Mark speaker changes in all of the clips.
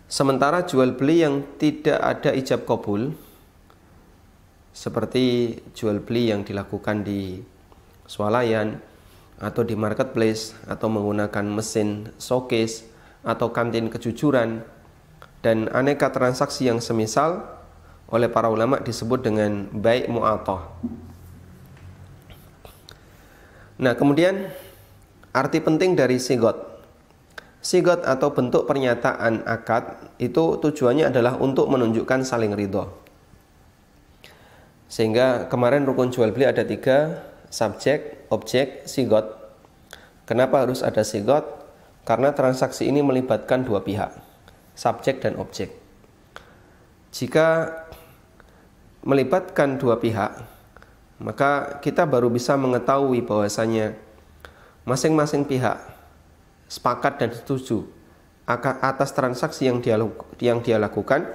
Speaker 1: Sementara jual beli yang tidak ada ijab qabul, seperti jual beli yang dilakukan di swalayan atau di marketplace atau menggunakan mesin showcase atau kantin kejujuran dan aneka transaksi yang semisal, oleh para ulama disebut dengan bai' mu'athah. Nah, kemudian arti penting dari sigot. Sigot atau bentuk pernyataan akad itu tujuannya adalah untuk menunjukkan saling ridho. Sehingga kemarin rukun jual beli ada 3, subjek, objek, sigot. Kenapa harus ada sigot? Karena transaksi ini melibatkan 2 pihak, subjek dan objek. Jika melibatkan 2 pihak, maka kita baru bisa mengetahui bahwasanya masing-masing pihak sepakat dan setuju atas transaksi yang dia lakukan.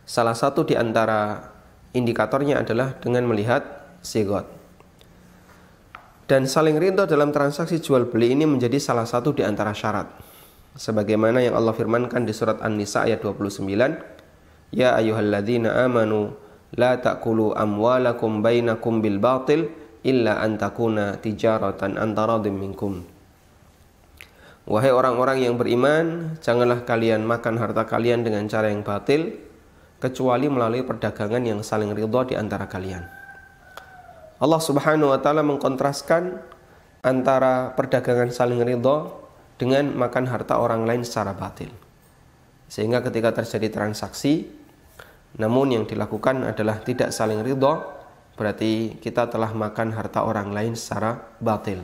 Speaker 1: Salah satu di antara indikatornya adalah dengan melihat sigot. Dan saling ridho dalam transaksi jual beli ini menjadi salah satu di antara syarat. Sebagaimana yang Allah firmankan di surat An-Nisa ayat 29, Ya ayyuhalladzina amanu la ta'kulu amwalakum bainakum bil batil illa an takuna tijaratan an taradhim minkum. Wahai orang-orang yang beriman, janganlah kalian makan harta kalian dengan cara yang batil, kecuali melalui perdagangan yang saling ridho di antara kalian. Allah Subhanahu wa taala mengkontraskan antara perdagangan saling ridho dengan makan harta orang lain secara batil. Sehingga ketika terjadi transaksi, namun yang dilakukan adalah tidak saling ridho, berarti kita telah makan harta orang lain secara batil.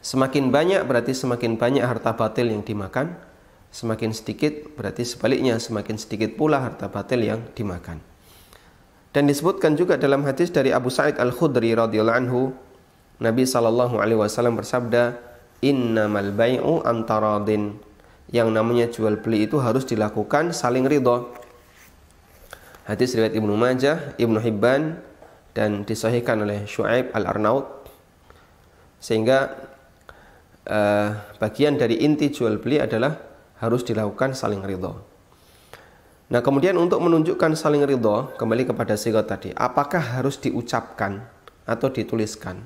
Speaker 1: Semakin banyak berarti semakin banyak harta batil yang dimakan, semakin sedikit berarti sebaliknya semakin sedikit pula harta batil yang dimakan. Dan disebutkan juga dalam hadis dari Abu Sa'id Al-Khudri radhiyallahu anhu, Nabi SAW bersabda, Innamal bai'u antaradin. Yang namanya jual beli itu harus dilakukan saling ridho. Hadis riwayat Ibnu Majah, Ibnu Hibban, dan disahihkan oleh Syu'aib Al-Arnaud. Sehingga bagian dari inti jual beli adalah harus dilakukan saling ridho. Nah, kemudian untuk menunjukkan saling ridho, kembali kepada sigot tadi, apakah harus diucapkan atau dituliskan?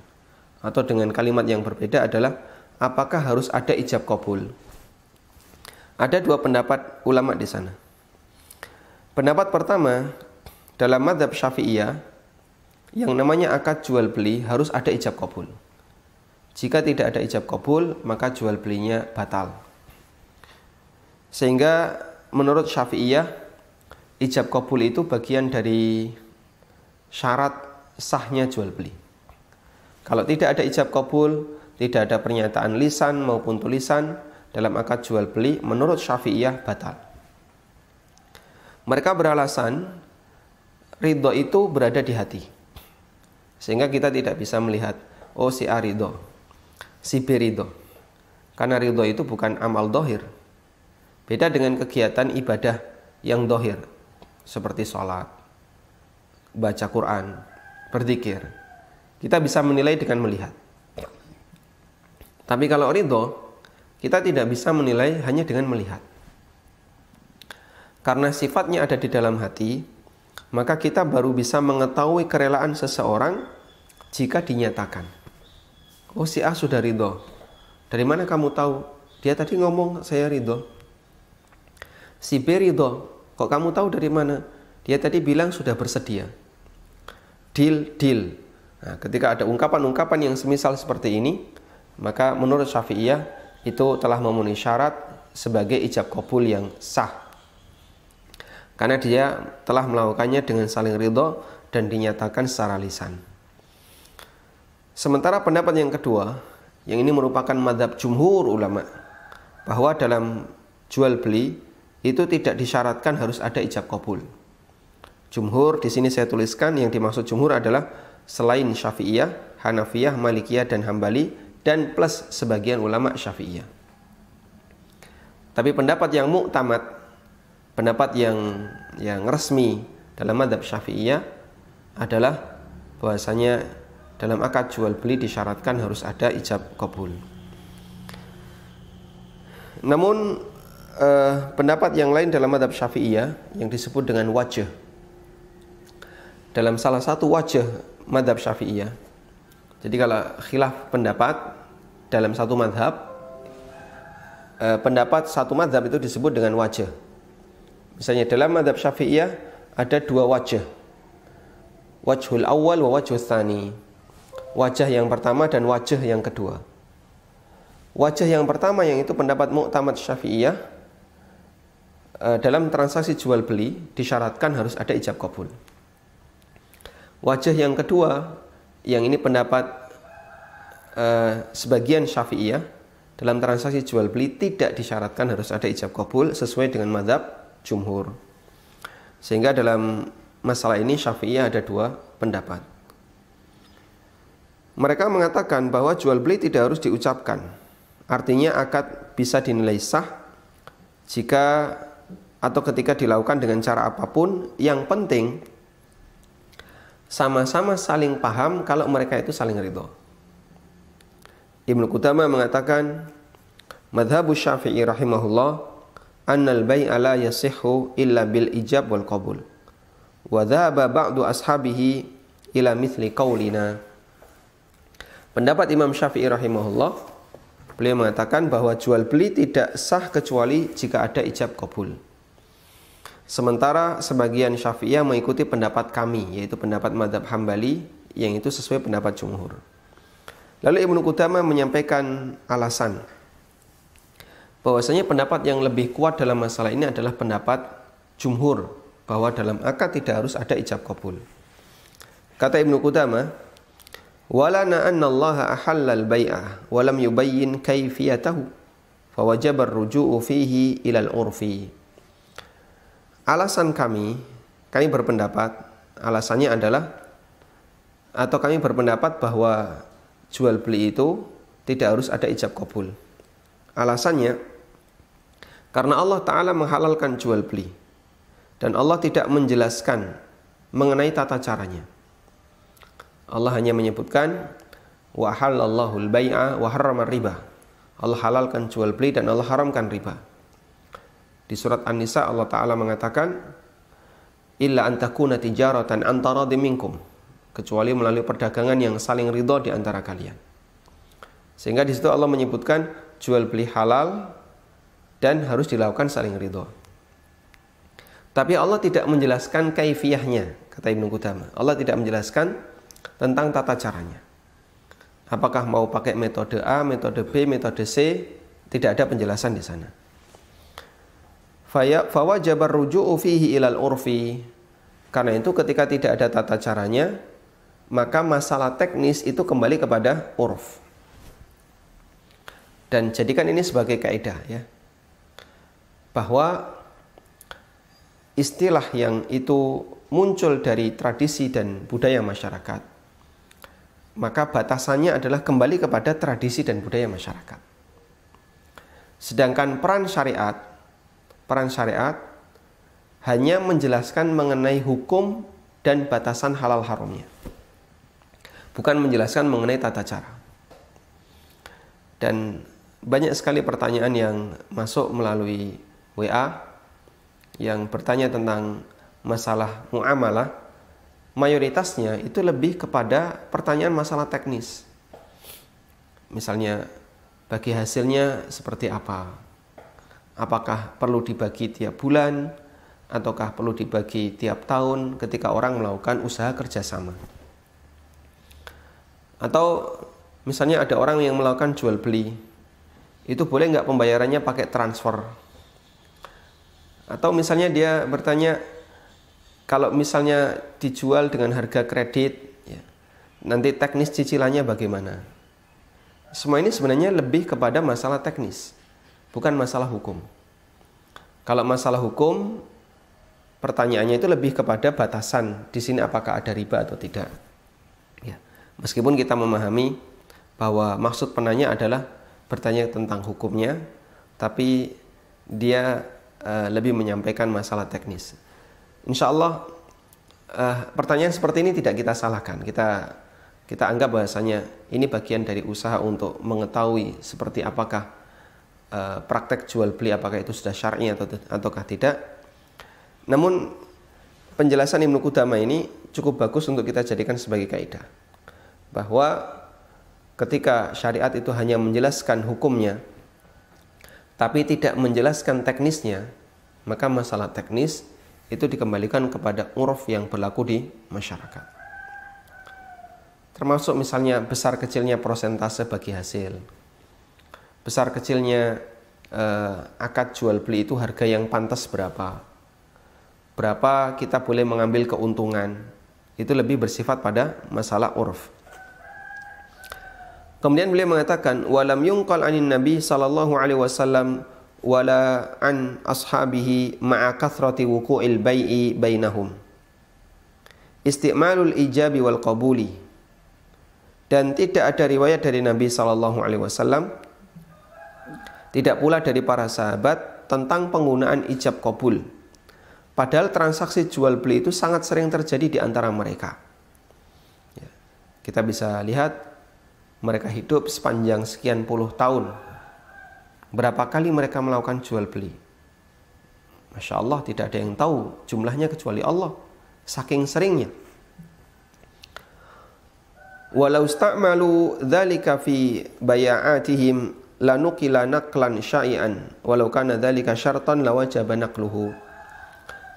Speaker 1: Atau dengan kalimat yang berbeda adalah apakah harus ada ijab qabul? Ada 2 pendapat ulama di sana. Pendapat pertama, dalam mazhab Syafi'iyah, yang namanya akad jual beli harus ada ijab qabul. Jika tidak ada ijab qabul, maka jual belinya batal. Sehingga menurut Syafi'iyah, ijab qabul itu bagian dari syarat sahnya jual beli. Kalau tidak ada ijab qabul, tidak ada pernyataan lisan maupun tulisan dalam akad jual beli, menurut Syafi'iyah batal. Mereka beralasan ridho itu berada di hati, sehingga kita tidak bisa melihat, oh si A ridho, si B ridho, karena ridho itu bukan amal dohir. Beda dengan kegiatan ibadah yang dohir, seperti sholat, baca Quran, berzikir. Kita bisa menilai dengan melihat. Tapi kalau ridho, kita tidak bisa menilai hanya dengan melihat. Karena sifatnya ada di dalam hati, maka kita baru bisa mengetahui kerelaan seseorang jika dinyatakan. Oh, si A sudah ridho. Dari mana kamu tahu? Dia tadi ngomong saya ridho. Si B ridho. Kok kamu tahu dari mana? Dia tadi bilang sudah bersedia. Deal. Nah, ketika ada ungkapan-ungkapan yang semisal seperti ini, maka menurut Syafi'iyah itu telah memenuhi syarat sebagai ijab qabul yang sah. Karena dia telah melakukannya dengan saling ridho dan dinyatakan secara lisan. Sementara pendapat yang kedua, yang ini merupakan mazhab jumhur ulama, bahwa dalam jual beli itu tidak disyaratkan harus ada ijab qabul. Jumhur di sini saya tuliskan, yang dimaksud jumhur adalah selain Syafi'iyah, Hanafiyah, Malikiyah dan Hambali, dan plus sebagian ulama Syafi'iyah. Tapi pendapat yang muktamad, pendapat yang resmi dalam mazhab Syafi'iyah adalah bahwasanya dalam akad jual beli disyaratkan harus ada ijab qabul. Namun pendapat yang lain dalam mazhab Syafi'iyah yang disebut dengan wajh. Dalam salah satu wajh mazhab Syafi'iyah. Jadi kalau khilaf pendapat dalam satu mazhab, pendapat satu mazhab itu disebut dengan wajh. Misalnya dalam mazhab Syafi'iyah ada dua wajh. Wajhul awal wa wajhul tsani. Wajah yang pertama dan wajah yang kedua. Wajah yang pertama yang itu pendapat Mu'tamad Syafi'iyah, dalam transaksi jual beli disyaratkan harus ada ijab qabul. Wajah yang kedua yang ini pendapat sebagian Syafi'iyah, dalam transaksi jual beli tidak disyaratkan harus ada ijab qabul sesuai dengan mazhab jumhur. Sehingga dalam masalah ini Syafi'iyah ada dua pendapat. Mereka mengatakan bahwa jual beli tidak harus diucapkan. Artinya akad bisa dinilai sah jika atau ketika dilakukan dengan cara apapun. Yang penting sama-sama saling paham kalau mereka itu saling ridho. Ibnu Qudamah mengatakan, madhabu Syafi'i rahimahullah, annal bai'a la yasihhu illa bil ijab wal qabul. Wa dhahaba ba'du ashabihi ila mithli qaulina. Pendapat Imam Syafi'i rahimahullah, beliau mengatakan bahwa jual beli tidak sah kecuali jika ada ijab qabul. Sementara sebagian Syafi'iyah mengikuti pendapat kami, yaitu pendapat mazhab Hambali, yang itu sesuai pendapat jumhur. Lalu Ibnu Qudamah menyampaikan alasan bahwasanya pendapat yang lebih kuat dalam masalah ini adalah pendapat jumhur, bahwa dalam akad tidak harus ada ijab qabul. Kata Ibnu Qudamah, walana anna Allah ahallal bai'ah wa lam yubayyin kaifiyatahu fawajaba ar-ruju'u fihi ila al-urfi. Alasan kami berpendapat, alasannya adalah, atau kami berpendapat bahwa jual beli itu tidak harus ada ijab qabul. Alasannya karena Allah Ta'ala menghalalkan jual beli dan Allah tidak menjelaskan mengenai tata caranya. Allah hanya menyebutkan wa halallahu al-bai'a wa harrama riba. Allah halalkan jual beli dan Allah haramkan riba. Di surat An-Nisa Allah Ta'ala mengatakan illa an takuna tijaratan an taradin minkum, kecuali melalui perdagangan yang saling ridho di antara kalian. Sehingga di situ Allah menyebutkan jual beli halal dan harus dilakukan saling ridho. Tapi Allah tidak menjelaskan kaifiyahnya, kata Ibnu Qudamah. Allah tidak menjelaskan tentang tata caranya. Apakah mau pakai metode A, metode B, metode C, tidak ada penjelasan di sana. Fawajabar ruju'u fihi ilal urfi. Karena itu ketika tidak ada tata caranya, maka masalah teknis itu kembali kepada urf. Dan jadikan ini sebagai kaidah, ya, bahwa istilah yang itu muncul dari tradisi dan budaya masyarakat, maka batasannya adalah kembali kepada tradisi dan budaya masyarakat. Sedangkan peran syariat hanya menjelaskan mengenai hukum dan batasan halal haramnya, bukan menjelaskan mengenai tata cara. Dan banyak sekali pertanyaan yang masuk melalui WA yang bertanya tentang masalah muamalah, mayoritasnya itu lebih kepada pertanyaan masalah teknis. Misalnya, bagi hasilnya seperti apa? Apakah perlu dibagi tiap bulan? Ataukah perlu dibagi tiap tahun ketika orang melakukan usaha kerjasama? Atau misalnya ada orang yang melakukan jual beli, itu boleh nggak pembayarannya pakai transfer? Atau misalnya dia bertanya, kalau misalnya dijual dengan harga kredit, ya, nanti teknis cicilannya bagaimana? Semua ini sebenarnya lebih kepada masalah teknis, bukan masalah hukum. Kalau masalah hukum, pertanyaannya itu lebih kepada batasan di sini, apakah ada riba atau tidak. Ya, meskipun kita memahami bahwa maksud penanya adalah bertanya tentang hukumnya, tapi dia lebih menyampaikan masalah teknis. Insya Allah pertanyaan seperti ini tidak kita salahkan. Kita anggap bahasanya ini bagian dari usaha untuk mengetahui seperti apakah praktek jual beli apakah itu sudah syar'i ataukah tidak. Namun penjelasan Ibnu Qudamah ini cukup bagus untuk kita jadikan sebagai kaidah bahwa ketika syariat itu hanya menjelaskan hukumnya tapi tidak menjelaskan teknisnya, maka masalah teknis itu dikembalikan kepada uruf yang berlaku di masyarakat. Termasuk misalnya besar kecilnya persentase bagi hasil, besar kecilnya akad jual beli itu harga yang pantas berapa kita boleh mengambil keuntungan, itu lebih bersifat pada masalah uruf. Kemudian beliau mengatakan walam yunqal anin nabi sallallahu alaihi wasallam wala an ashabihi ma'a kathrati wuqu'il bai'i bainahum isti'malul ijabi wal qabuli, dan tidak ada riwayat dari Nabi sallallahu alaihi wasallam, tidak pula dari para sahabat tentang penggunaan ijab qabul, padahal transaksi jual beli itu sangat sering terjadi di antara mereka. Ya, kita bisa lihat mereka hidup sepanjang sekian puluh tahun, berapa kali mereka melakukan jual beli. Masya Allah, tidak ada yang tahu jumlahnya kecuali Allah, saking seringnya. Walau sta'malu dzalika fi bay'atihim lanukila naqlan syai'an walau kana dzalika syartan lawajaba naqluhu.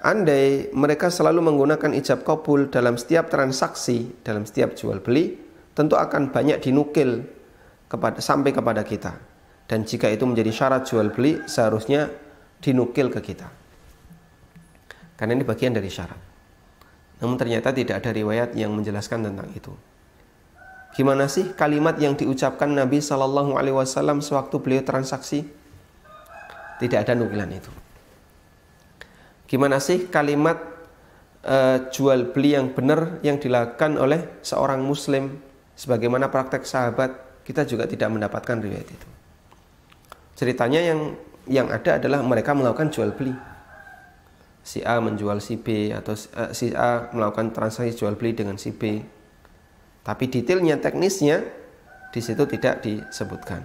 Speaker 1: Andai mereka selalu menggunakan ijab qabul dalam setiap transaksi, dalam setiap jual beli, tentu akan banyak dinukil sampai kepada kita. Dan jika itu menjadi syarat jual beli, seharusnya dinukil ke kita, karena ini bagian dari syarat. Namun ternyata tidak ada riwayat yang menjelaskan tentang itu. Gimana sih kalimat yang diucapkan Nabi Shallallahu Alaihi Wasallam sewaktu beliau transaksi? Tidak ada nukilan itu. Gimana sih kalimat jual beli yang benar yang dilakukan oleh seorang muslim sebagaimana praktek sahabat? Kita juga tidak mendapatkan riwayat itu. Ceritanya yang ada adalah mereka melakukan jual beli. Si A menjual si B, atau si A melakukan transaksi jual beli dengan si B. Tapi detailnya, teknisnya di situ tidak disebutkan.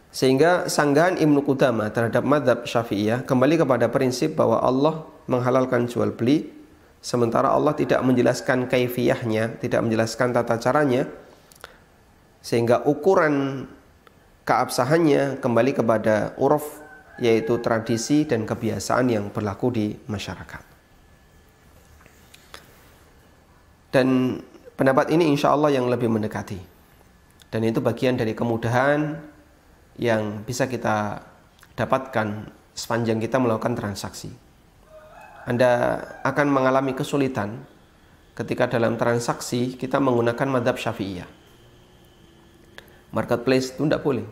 Speaker 1: Sehingga sanggahan Ibnu Qudamah terhadap mazhab Syafi'iyah kembali kepada prinsip bahwa Allah menghalalkan jual beli, sementara Allah tidak menjelaskan kaifiyahnya, tidak menjelaskan tata caranya, sehingga ukuran keabsahannya kembali kepada uruf, yaitu tradisi dan kebiasaan yang berlaku di masyarakat. Dan pendapat ini insya Allah yang lebih mendekati, dan itu bagian dari kemudahan yang bisa kita dapatkan sepanjang kita melakukan transaksi. Anda akan mengalami kesulitan ketika dalam transaksi kita menggunakan mazhab Syafi'iyah. Marketplace itu tidak boleh,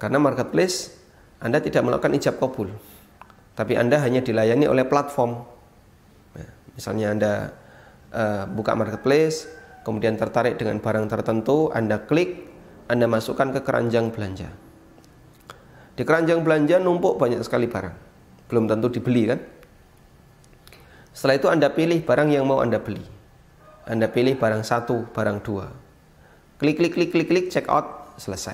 Speaker 1: karena marketplace Anda tidak melakukan ijab qabul, tapi Anda hanya dilayani oleh platform. Misalnya Anda buka marketplace, kemudian tertarik dengan barang tertentu, Anda klik, Anda masukkan ke keranjang belanja. Di keranjang belanja numpuk banyak sekali barang, belum tentu dibeli kan? Setelah itu Anda pilih barang yang mau Anda beli. Anda pilih barang 1, barang 2. Klik, check out, selesai.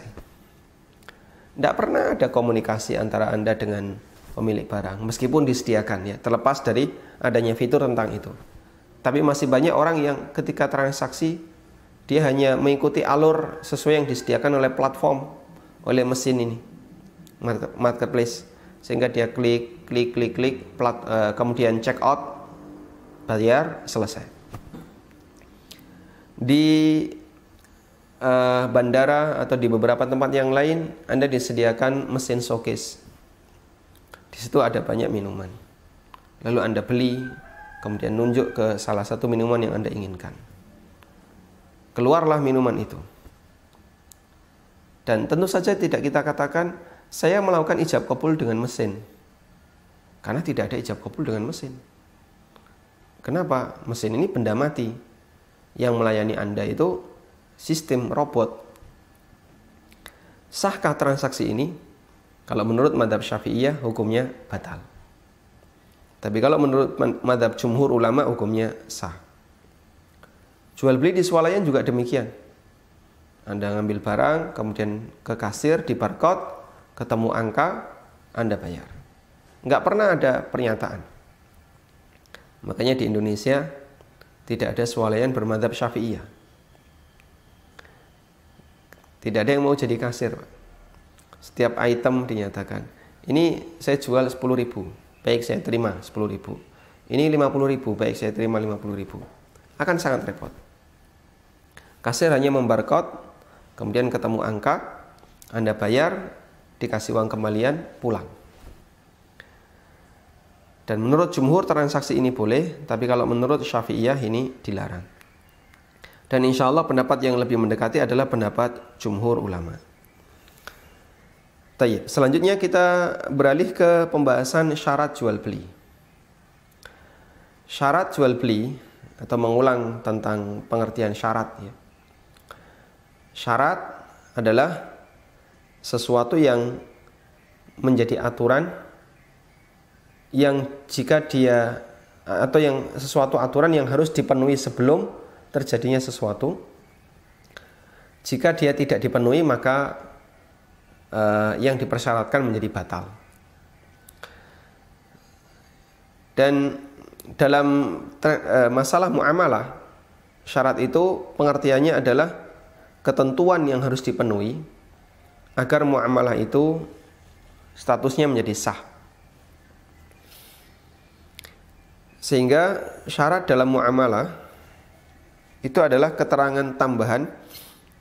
Speaker 1: Tidak pernah ada komunikasi antara Anda dengan pemilik barang, meskipun disediakan ya, terlepas dari adanya fitur tentang itu. Tapi masih banyak orang yang ketika transaksi dia hanya mengikuti alur sesuai yang disediakan oleh platform, oleh mesin ini, marketplace, sehingga dia klik, kemudian check out, bayar, selesai. Di bandara atau di beberapa tempat yang lain Anda disediakan mesin showcase. Di situ ada banyak minuman. Lalu Anda beli, kemudian nunjuk ke salah satu minuman yang Anda inginkan. Keluarlah minuman itu. Dan tentu saja tidak kita katakan saya melakukan ijab qabul dengan mesin, karena tidak ada ijab qabul dengan mesin. Kenapa? Mesin ini benda mati. Yang melayani Anda itu sistem robot. Sahkah transaksi ini? Kalau menurut mazhab Syafi'iyah hukumnya batal. Tapi kalau menurut mazhab jumhur ulama hukumnya sah. Jual beli di swalayan juga demikian. Anda ngambil barang, kemudian ke kasir, di barcode, ketemu angka, Anda bayar. Nggak pernah ada pernyataan. Makanya di Indonesia tidak ada swalayan bermadzhab Syafi'iyah. Tidak ada yang mau jadi kasir, Pak. Setiap item dinyatakan, ini saya jual 10.000, baik saya terima 10.000. Ini 50.000, baik saya terima 50.000. Akan sangat repot. Kasir hanya membarcode, kemudian ketemu angka, Anda bayar, dikasih uang kembalian, pulang. Dan menurut jumhur transaksi ini boleh, tapi kalau menurut Syafi'iyah ini dilarang. Dan insya Allah pendapat yang lebih mendekati adalah pendapat jumhur ulama. Tayyib. Selanjutnya kita beralih ke pembahasan syarat jual beli. Syarat jual beli atau mengulang tentang pengertian syarat ya. Syarat adalah sesuatu yang menjadi aturan yang jika dia atau yang sesuatu aturan yang harus dipenuhi sebelum terjadinya sesuatu. Jika dia tidak dipenuhi maka yang dipersyaratkan menjadi batal. Dan dalam masalah muamalah, syarat itu pengertiannya adalah ketentuan yang harus dipenuhi agar muamalah itu statusnya menjadi sah. Sehingga syarat dalam muamalah itu adalah keterangan tambahan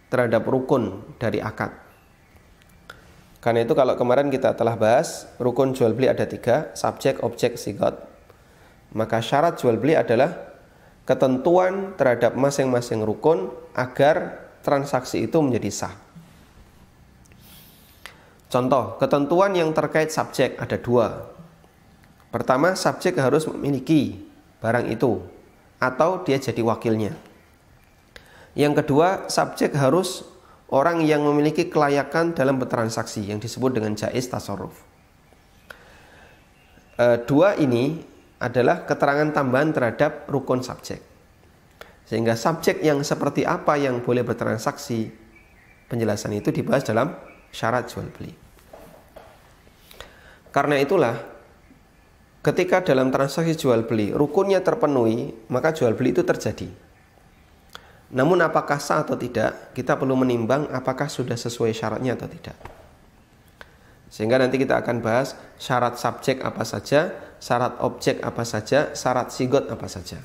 Speaker 1: terhadap rukun dari akad. Karena itu kalau kemarin kita telah bahas rukun jual beli ada 3, subjek, objek, sigot. Maka syarat jual beli adalah ketentuan terhadap masing-masing rukun agar transaksi itu menjadi sah. Contoh, ketentuan yang terkait subjek ada 2. Pertama, subjek harus memiliki barang itu atau dia jadi wakilnya. Yang kedua, subjek harus orang yang memiliki kelayakan dalam bertransaksi yang disebut dengan jaiz tasarruf. 2 ini adalah keterangan tambahan terhadap rukun subjek. Sehingga subjek yang seperti apa yang boleh bertransaksi, penjelasan itu dibahas dalam syarat jual beli. Karena itulah ketika dalam transaksi jual beli rukunnya terpenuhi, maka jual beli itu terjadi. Namun apakah sah atau tidak, kita perlu menimbang apakah sudah sesuai syaratnya atau tidak. Sehingga nanti kita akan bahas syarat subjek apa saja, syarat objek apa saja, syarat sigot apa saja.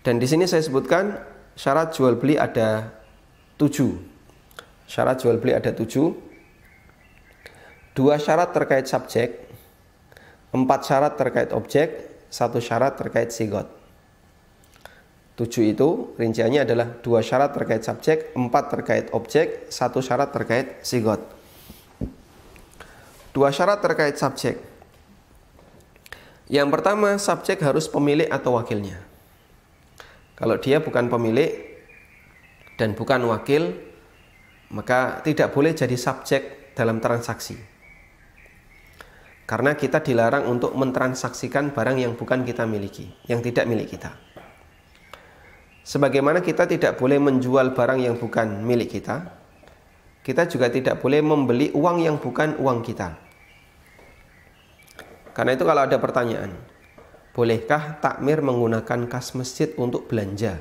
Speaker 1: Dan di sini saya sebutkan syarat jual beli ada 7. Syarat jual beli ada 7. 2 syarat terkait subjek, 4 syarat terkait objek, 1 syarat terkait sigot. 7 itu rinciannya adalah 2 syarat terkait subjek, 4 terkait objek, 1 syarat terkait sigot. 2 syarat terkait subjek. Yang pertama, subjek harus pemilik atau wakilnya. Kalau dia bukan pemilik dan bukan wakil, maka tidak boleh jadi subjek dalam transaksi. Karena kita dilarang untuk mentransaksikan barang yang bukan kita miliki, yang tidak milik kita. Sebagaimana kita tidak boleh menjual barang yang bukan milik kita, kita juga tidak boleh membeli uang yang bukan uang kita. Karena itu kalau ada pertanyaan, bolehkah takmir menggunakan kas masjid untuk belanja?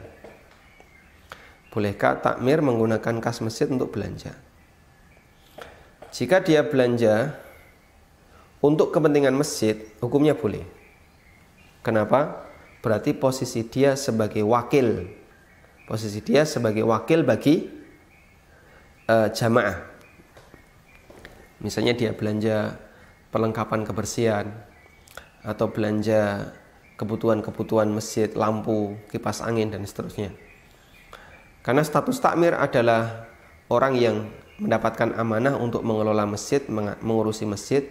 Speaker 1: Bolehkah takmir menggunakan kas masjid untuk belanja? Jika dia belanja untuk kepentingan masjid, hukumnya boleh. Kenapa? Berarti posisi dia sebagai wakil. Posisi dia sebagai wakil bagi jamaah. Misalnya dia belanja perlengkapan kebersihan atau belanja kebutuhan-kebutuhan masjid, lampu, kipas angin dan seterusnya. Karena status takmir adalah orang yang mendapatkan amanah untuk mengelola masjid, mengurusi masjid,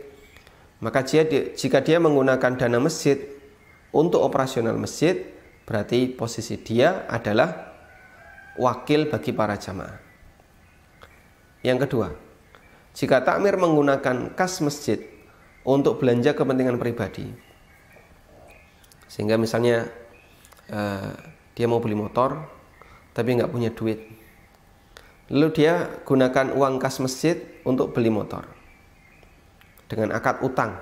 Speaker 1: maka jika dia menggunakan dana masjid untuk operasional masjid, berarti posisi dia adalah wakil bagi para jamaah. Yang kedua, jika takmir menggunakan kas masjid untuk belanja kepentingan pribadi, sehingga misalnya dia mau beli motor, tapi nggak punya duit. Lalu dia gunakan uang kas masjid untuk beli motor dengan akad utang.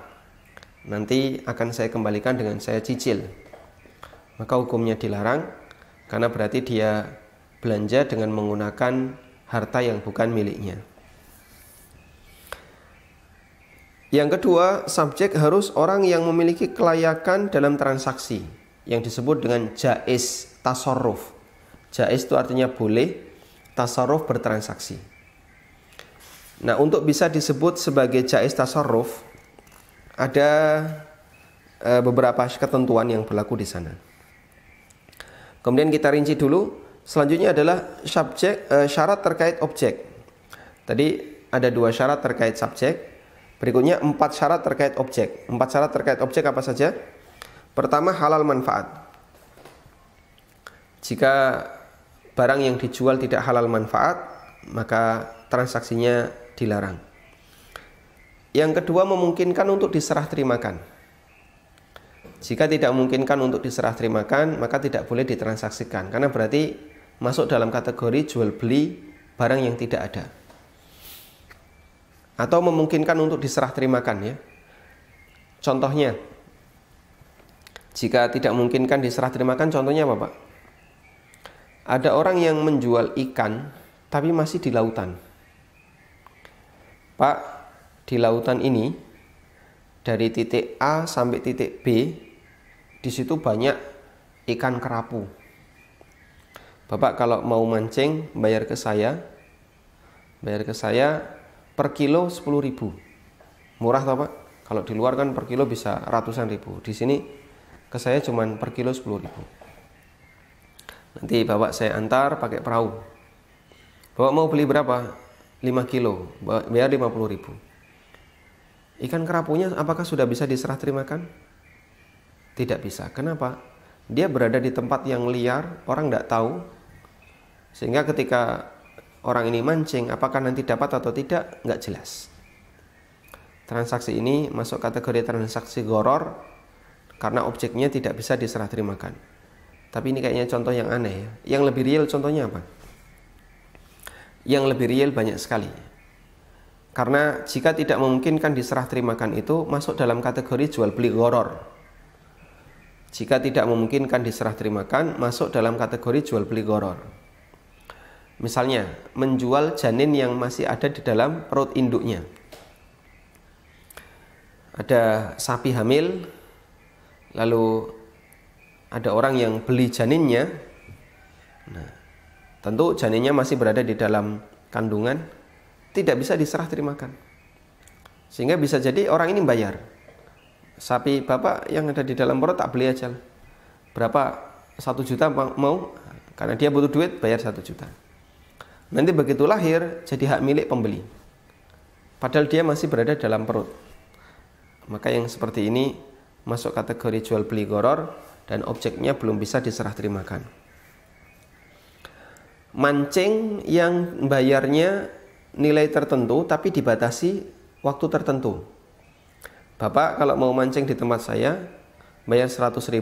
Speaker 1: Nanti akan saya kembalikan dengan saya cicil. Maka hukumnya dilarang karena berarti dia belanja dengan menggunakan harta yang bukan miliknya. Yang kedua, subjek harus orang yang memiliki kelayakan dalam transaksi yang disebut dengan jaiz tasarruf. Jaiz itu artinya boleh, tasarruf bertransaksi. Nah, untuk bisa disebut sebagai jaiz tasarruf ada beberapa ketentuan yang berlaku di sana. Kemudian kita rinci dulu. Selanjutnya adalah syarat terkait objek. Tadi ada 2 syarat terkait subjek. Berikutnya 4 syarat terkait objek. 4 syarat terkait objek apa saja? Pertama, halal manfaat. Jika barang yang dijual tidak halal manfaat, maka transaksinya dilarang. Yang kedua, memungkinkan untuk diserah terimakan. Jika tidak memungkinkan untuk diserah terimakan, maka tidak boleh ditransaksikan, karena berarti masuk dalam kategori jual beli barang yang tidak ada. Atau memungkinkan untuk diserah terimakan, ya. Contohnya, jika tidak memungkinkan diserah terimakan, contohnya apa, Pak? Ada orang yang menjual ikan tapi masih di lautan. Pak, di lautan ini dari titik A sampai titik B, di situ banyak ikan kerapu. Bapak kalau mau mancing bayar ke saya per kilo 10.000. Murah toh, Pak? Kalau di luar kan per kilo bisa ratusan ribu. Di sini ke saya cuman per kilo 10.000. Nanti Bapak saya antar pakai perahu. Bapak mau beli berapa? 5 kilo, bayar 50.000. Ikan kerapunya apakah sudah bisa diserah terimakan? Tidak bisa. Kenapa? Dia berada di tempat yang liar, orang tidak tahu. Sehingga ketika orang ini mancing, apakah nanti dapat atau tidak, nggak jelas. Transaksi ini masuk kategori transaksi gharar karena objeknya tidak bisa diserah terimakan. Tapi ini kayaknya contoh yang aneh, ya. Yang lebih real contohnya apa? Yang lebih real banyak sekali. Karena jika tidak memungkinkan diserah terimakan itu masuk dalam kategori jual beli gharar. Jika tidak memungkinkan diserah terimakan masuk dalam kategori jual beli gharar. Misalnya, menjual janin yang masih ada di dalam perut induknya. Ada sapi hamil, lalu ada orang yang beli janinnya. Nah, tentu janinnya masih berada di dalam kandungan, tidak bisa diserah terimakan. Sehingga bisa jadi orang ini bayar. Sapi bapak yang ada di dalam perut tak beli aja. Berapa? 1 juta mau? Karena dia butuh duit, bayar 1 juta. Nanti begitu lahir, jadi hak milik pembeli. Padahal dia masih berada dalam perut. Maka yang seperti ini masuk kategori jual beli gharar dan objeknya belum bisa diserah terimakan. Mancing yang bayarnya nilai tertentu tapi dibatasi waktu tertentu. Bapak kalau mau mancing di tempat saya bayar 100.000,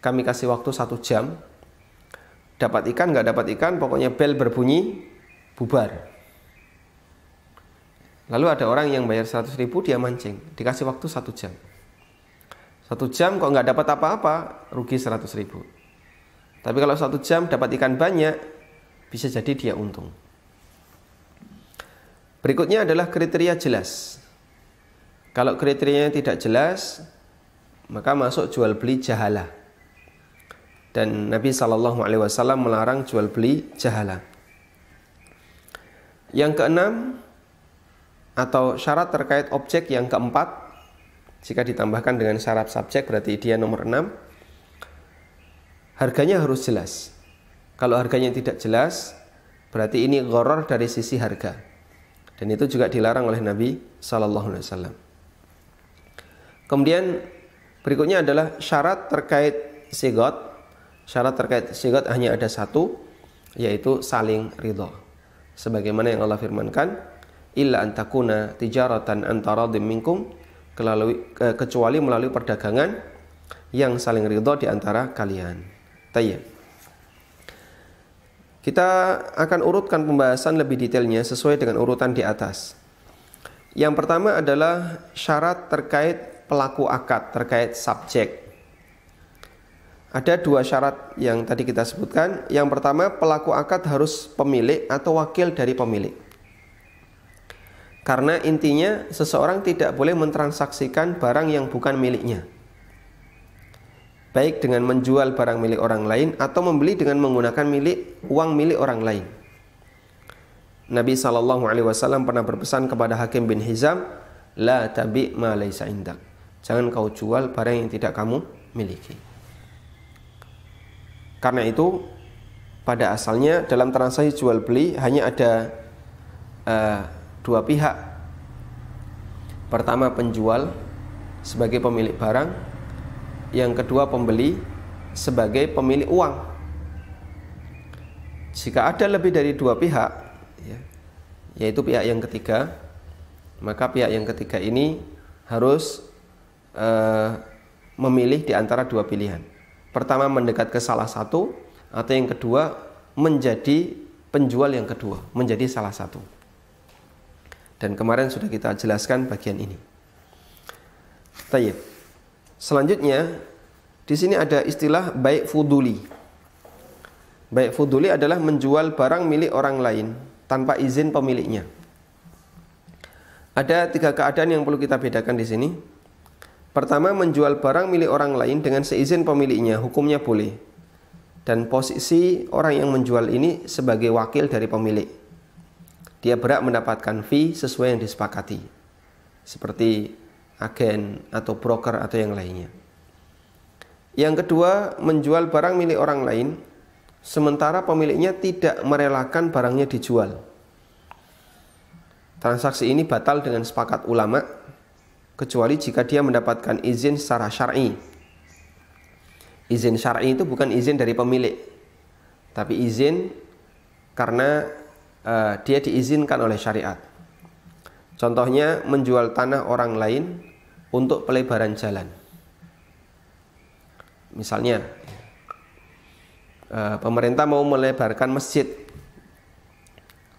Speaker 1: kami kasih waktu 1 jam. Dapat ikan nggak dapat ikan, pokoknya bel berbunyi, bubar. Lalu ada orang yang bayar 100.000, dia mancing, dikasih waktu 1 jam. 1 jam kok nggak dapat apa-apa, rugi 100.000. Tapi kalau 1 jam dapat ikan banyak, bisa jadi dia untung. Berikutnya adalah kriteria jelas. Kalau kriterianya tidak jelas, maka masuk jual beli jahalah. Dan Nabi SAW melarang jual beli jahalah. Yang keenam, atau syarat terkait objek yang keempat, jika ditambahkan dengan syarat subjek berarti dia nomor 6. Harganya harus jelas. Kalau harganya tidak jelas, berarti ini gharar dari sisi harga. Dan itu juga dilarang oleh Nabi SAW. Kemudian berikutnya adalah syarat terkait sigot. Syarat terkait sigot hanya ada 1, yaitu saling ridha. Sebagaimana yang Allah firmankan, illa antakuna tijaratan antaradim minkum, kecuali melalui perdagangan yang saling ridha di antara kalian. Tayyib. Kita akan urutkan pembahasan lebih detailnya sesuai dengan urutan di atas. Yang pertama adalah syarat terkait pelaku akad, terkait subjek. Ada dua syarat yang tadi kita sebutkan. Yang pertama, pelaku akad harus pemilik atau wakil dari pemilik. Karena intinya seseorang tidak boleh mentransaksikan barang yang bukan miliknya, baik dengan menjual barang milik orang lain atau membeli dengan menggunakan uang milik orang lain. Nabi SAW pernah berpesan kepada Hakim bin Hizam, la tabi' ma laysa indak. Jangan kau jual barang yang tidak kamu miliki. Karena itu pada asalnya dalam transaksi jual beli hanya ada dua pihak. Pertama, penjual sebagai pemilik barang, yang kedua pembeli sebagai pemilik uang. Jika ada lebih dari dua pihak, yaitu pihak yang ketiga, maka pihak yang ketiga ini harus memilih di antara dua pilihan. Pertama, mendekat ke salah satu, atau yang kedua menjadi penjual yang kedua, menjadi salah satu. Dan kemarin sudah kita jelaskan bagian ini. Tayyib. Selanjutnya di sini ada istilah bai' fuduli. Bai' fuduli adalah menjual barang milik orang lain tanpa izin pemiliknya. Ada tiga keadaan yang perlu kita bedakan di sini. Pertama, menjual barang milik orang lain dengan seizin pemiliknya, hukumnya boleh. Dan posisi orang yang menjual ini sebagai wakil dari pemilik. Dia berhak mendapatkan fee sesuai yang disepakati, seperti agen atau broker atau yang lainnya. Yang kedua, menjual barang milik orang lain sementara pemiliknya tidak merelakan barangnya dijual. Transaksi ini batal dengan sepakat ulama, kecuali jika dia mendapatkan izin secara syar'i. Izin syar'i itu bukan izin dari pemilik, tapi izin karena dia diizinkan oleh syariat. Contohnya menjual tanah orang lain untuk pelebaran jalan. Misalnya pemerintah mau melebarkan masjid,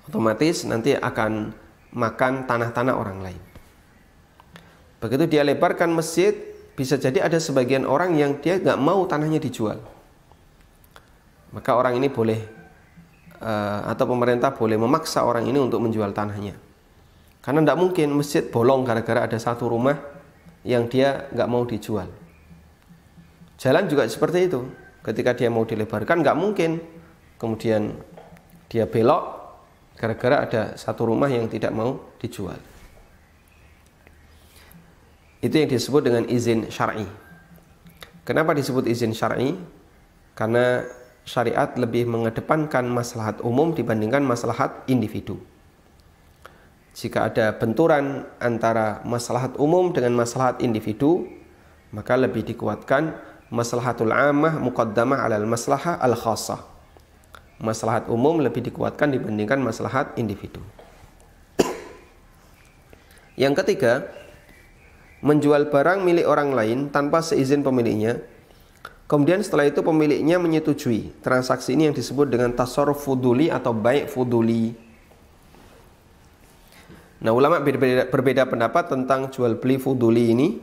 Speaker 1: otomatis nanti akan makan tanah-tanah orang lain. Begitu dia lebarkan masjid, bisa jadi ada sebagian orang yang dia nggak mau tanahnya dijual. Maka orang ini boleh atau pemerintah boleh memaksa orang ini untuk menjual tanahnya. Karena tidak mungkin masjid bolong gara-gara ada satu rumah yang dia nggak mau dijual. Jalan juga seperti itu. Ketika dia mau dilebarkan, nggak mungkin kemudian dia belok gara-gara ada satu rumah yang tidak mau dijual. Itu yang disebut dengan izin syar'i. Kenapa disebut izin syar'i? Karena syariat lebih mengedepankan maslahat umum dibandingkan maslahat individu. Jika ada benturan antara maslahat umum dengan maslahat individu, maka lebih dikuatkan maslahatul ammah muqaddamah alal maslahah al khassah. Maslahat umum lebih dikuatkan dibandingkan maslahat individu. Yang ketiga, menjual barang milik orang lain tanpa seizin pemiliknya. Kemudian setelah itu pemiliknya menyetujui. Transaksi ini yang disebut dengan tasarruf fuduli atau bai' fuduli. Nah, ulama berbeda pendapat tentang jual beli fuduli ini,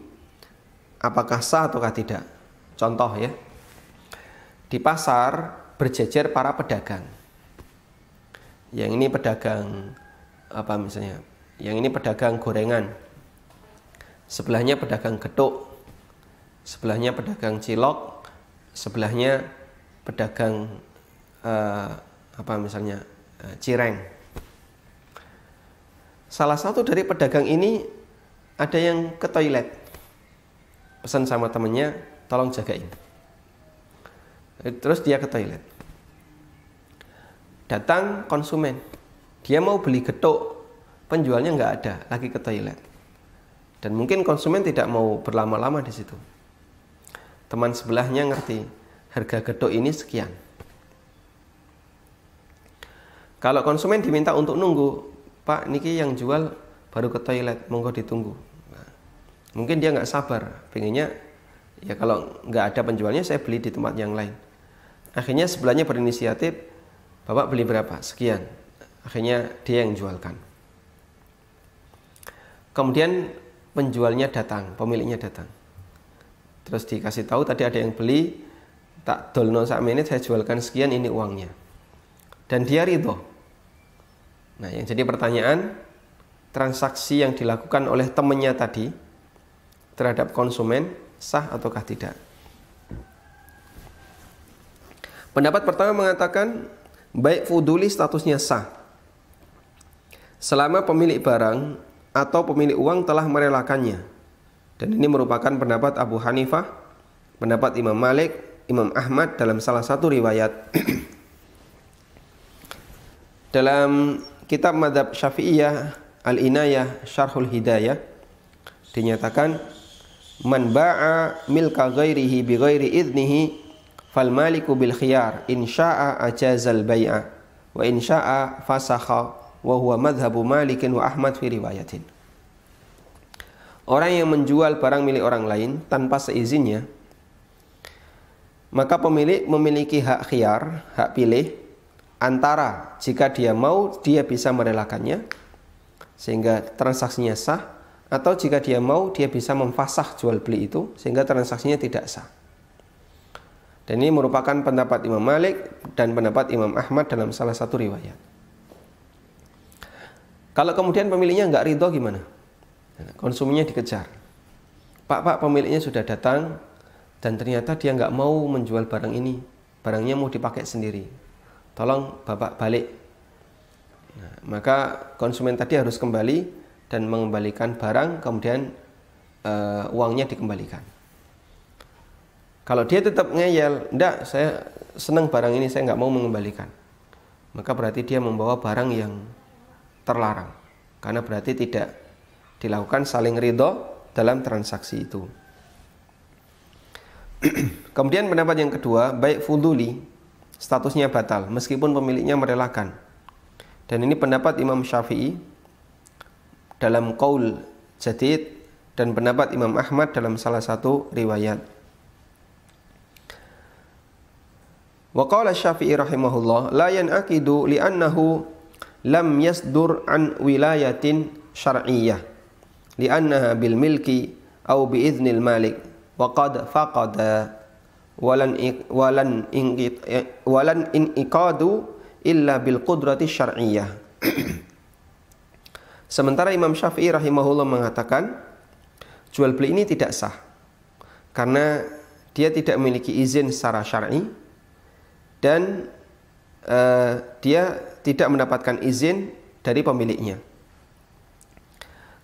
Speaker 1: apakah sah ataukah tidak. Contoh ya, di pasar berjejer para pedagang. Yang ini pedagang apa misalnya? Yang ini pedagang gorengan. Sebelahnya pedagang getuk. Sebelahnya pedagang cilok. Sebelahnya pedagang apa misalnya cireng. Salah satu dari pedagang ini ada yang ke toilet, pesan sama temennya, tolong jagain. Terus dia ke toilet. Datang konsumen, dia mau beli getuk, penjualnya nggak ada, lagi ke toilet. Dan mungkin konsumen tidak mau berlama-lama di situ. Teman sebelahnya ngerti, harga getuk ini sekian. Kalau konsumen diminta untuk nunggu, Pak, niki yang jual baru ke toilet, monggo ditunggu. Nah, mungkin dia nggak sabar, pengennya ya kalau nggak ada penjualnya saya beli di tempat yang lain. Akhirnya sebelahnya berinisiatif, Bapak beli berapa? Sekian. Akhirnya dia yang jualkan. Kemudian penjualnya datang, pemiliknya datang. Terus dikasih tahu tadi ada yang beli, tak dolno sak menit saya jualkan sekian, ini uangnya. Dan dia ridho. Nah, yang jadi pertanyaan, transaksi yang dilakukan oleh temannya tadi terhadap konsumen sah ataukah tidak? Pendapat pertama mengatakan baik fuduli statusnya sah selama pemilik barang atau pemilik uang telah merelakannya. Dan ini merupakan pendapat Abu Hanifah, pendapat Imam Malik, Imam Ahmad dalam salah satu riwayat. Dalam kitab Madzhab Syafi'iyah Al-Inayah Syarhul Hidayah dinyatakan man ba'a milka ghairihi bi ghairi idnihi fal maliku bil khiyar in syaa'a ajazal bai'a wa in syaa'a fasakha wa huwa madhhabu Malikin wa Ahmad fi riwayatin. Orang yang menjual barang milik orang lain tanpa seizinnya, maka pemilik memiliki hak khiyar, hak pilih, antara jika dia mau dia bisa merelakannya sehingga transaksinya sah, atau jika dia mau dia bisa memfasakh jual beli itu sehingga transaksinya tidak sah. Dan ini merupakan pendapat Imam Malik dan pendapat Imam Ahmad dalam salah satu riwayat. Kalau kemudian pemiliknya nggak ridho gimana? Konsumennya dikejar. Pak, pemiliknya sudah datang dan ternyata dia nggak mau menjual barang ini. Barangnya mau dipakai sendiri. Tolong Bapak balik. Nah, maka konsumen tadi harus kembali dan mengembalikan barang, kemudian uangnya dikembalikan. Kalau dia tetap ngeyel, enggak, saya senang barang ini, saya nggak mau mengembalikan, maka berarti dia membawa barang yang terlarang, karena berarti tidak dilakukan saling ridho dalam transaksi itu. Kemudian pendapat yang kedua, baik fuduli, statusnya batal meskipun pemiliknya merelakan. Dan ini pendapat Imam Syafi'i dalam Qaul Jadid dan pendapat Imam Ahmad dalam salah satu riwayat. Wa qala Syafi'i rahimahullah la yan'aqidu li'annahu lam yasdur an wilayatin syar'iyyah li'annaha bil milki aw bi idznil malik wa qad faqada walan inqadu illa bil qudrati syar'iyyah. Sementara Imam Syafi'i rahimahullah mengatakan jual beli ini tidak sah karena dia tidak memiliki izin secara syar'i dan dia tidak mendapatkan izin dari pemiliknya.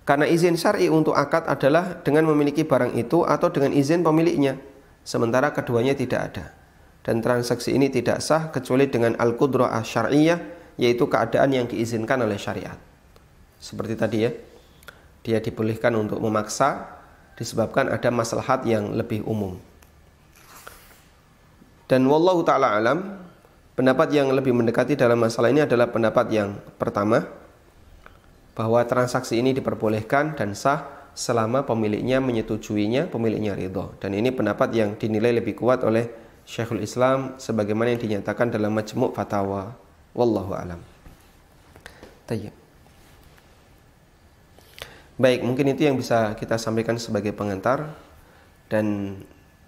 Speaker 1: Karena izin syar'i untuk akad adalah dengan memiliki barang itu atau dengan izin pemiliknya, sementara keduanya tidak ada. Dan transaksi ini tidak sah kecuali dengan al-qudrah asy-syar'iyyah, yaitu keadaan yang diizinkan oleh syariat. Seperti tadi ya, dia dibolehkan untuk memaksa disebabkan ada maslahat yang lebih umum. Dan wallahu ta'ala alam, pendapat yang lebih mendekati dalam masalah ini adalah pendapat yang pertama, bahwa transaksi ini diperbolehkan dan sah selama pemiliknya menyetujuinya, pemiliknya ridho. Dan ini pendapat yang dinilai lebih kuat oleh Syekhul Islam sebagaimana yang dinyatakan dalam Majmu' Fatawa. Wallahu alam. Tayyib. Baik, mungkin itu yang bisa kita sampaikan sebagai pengantar, dan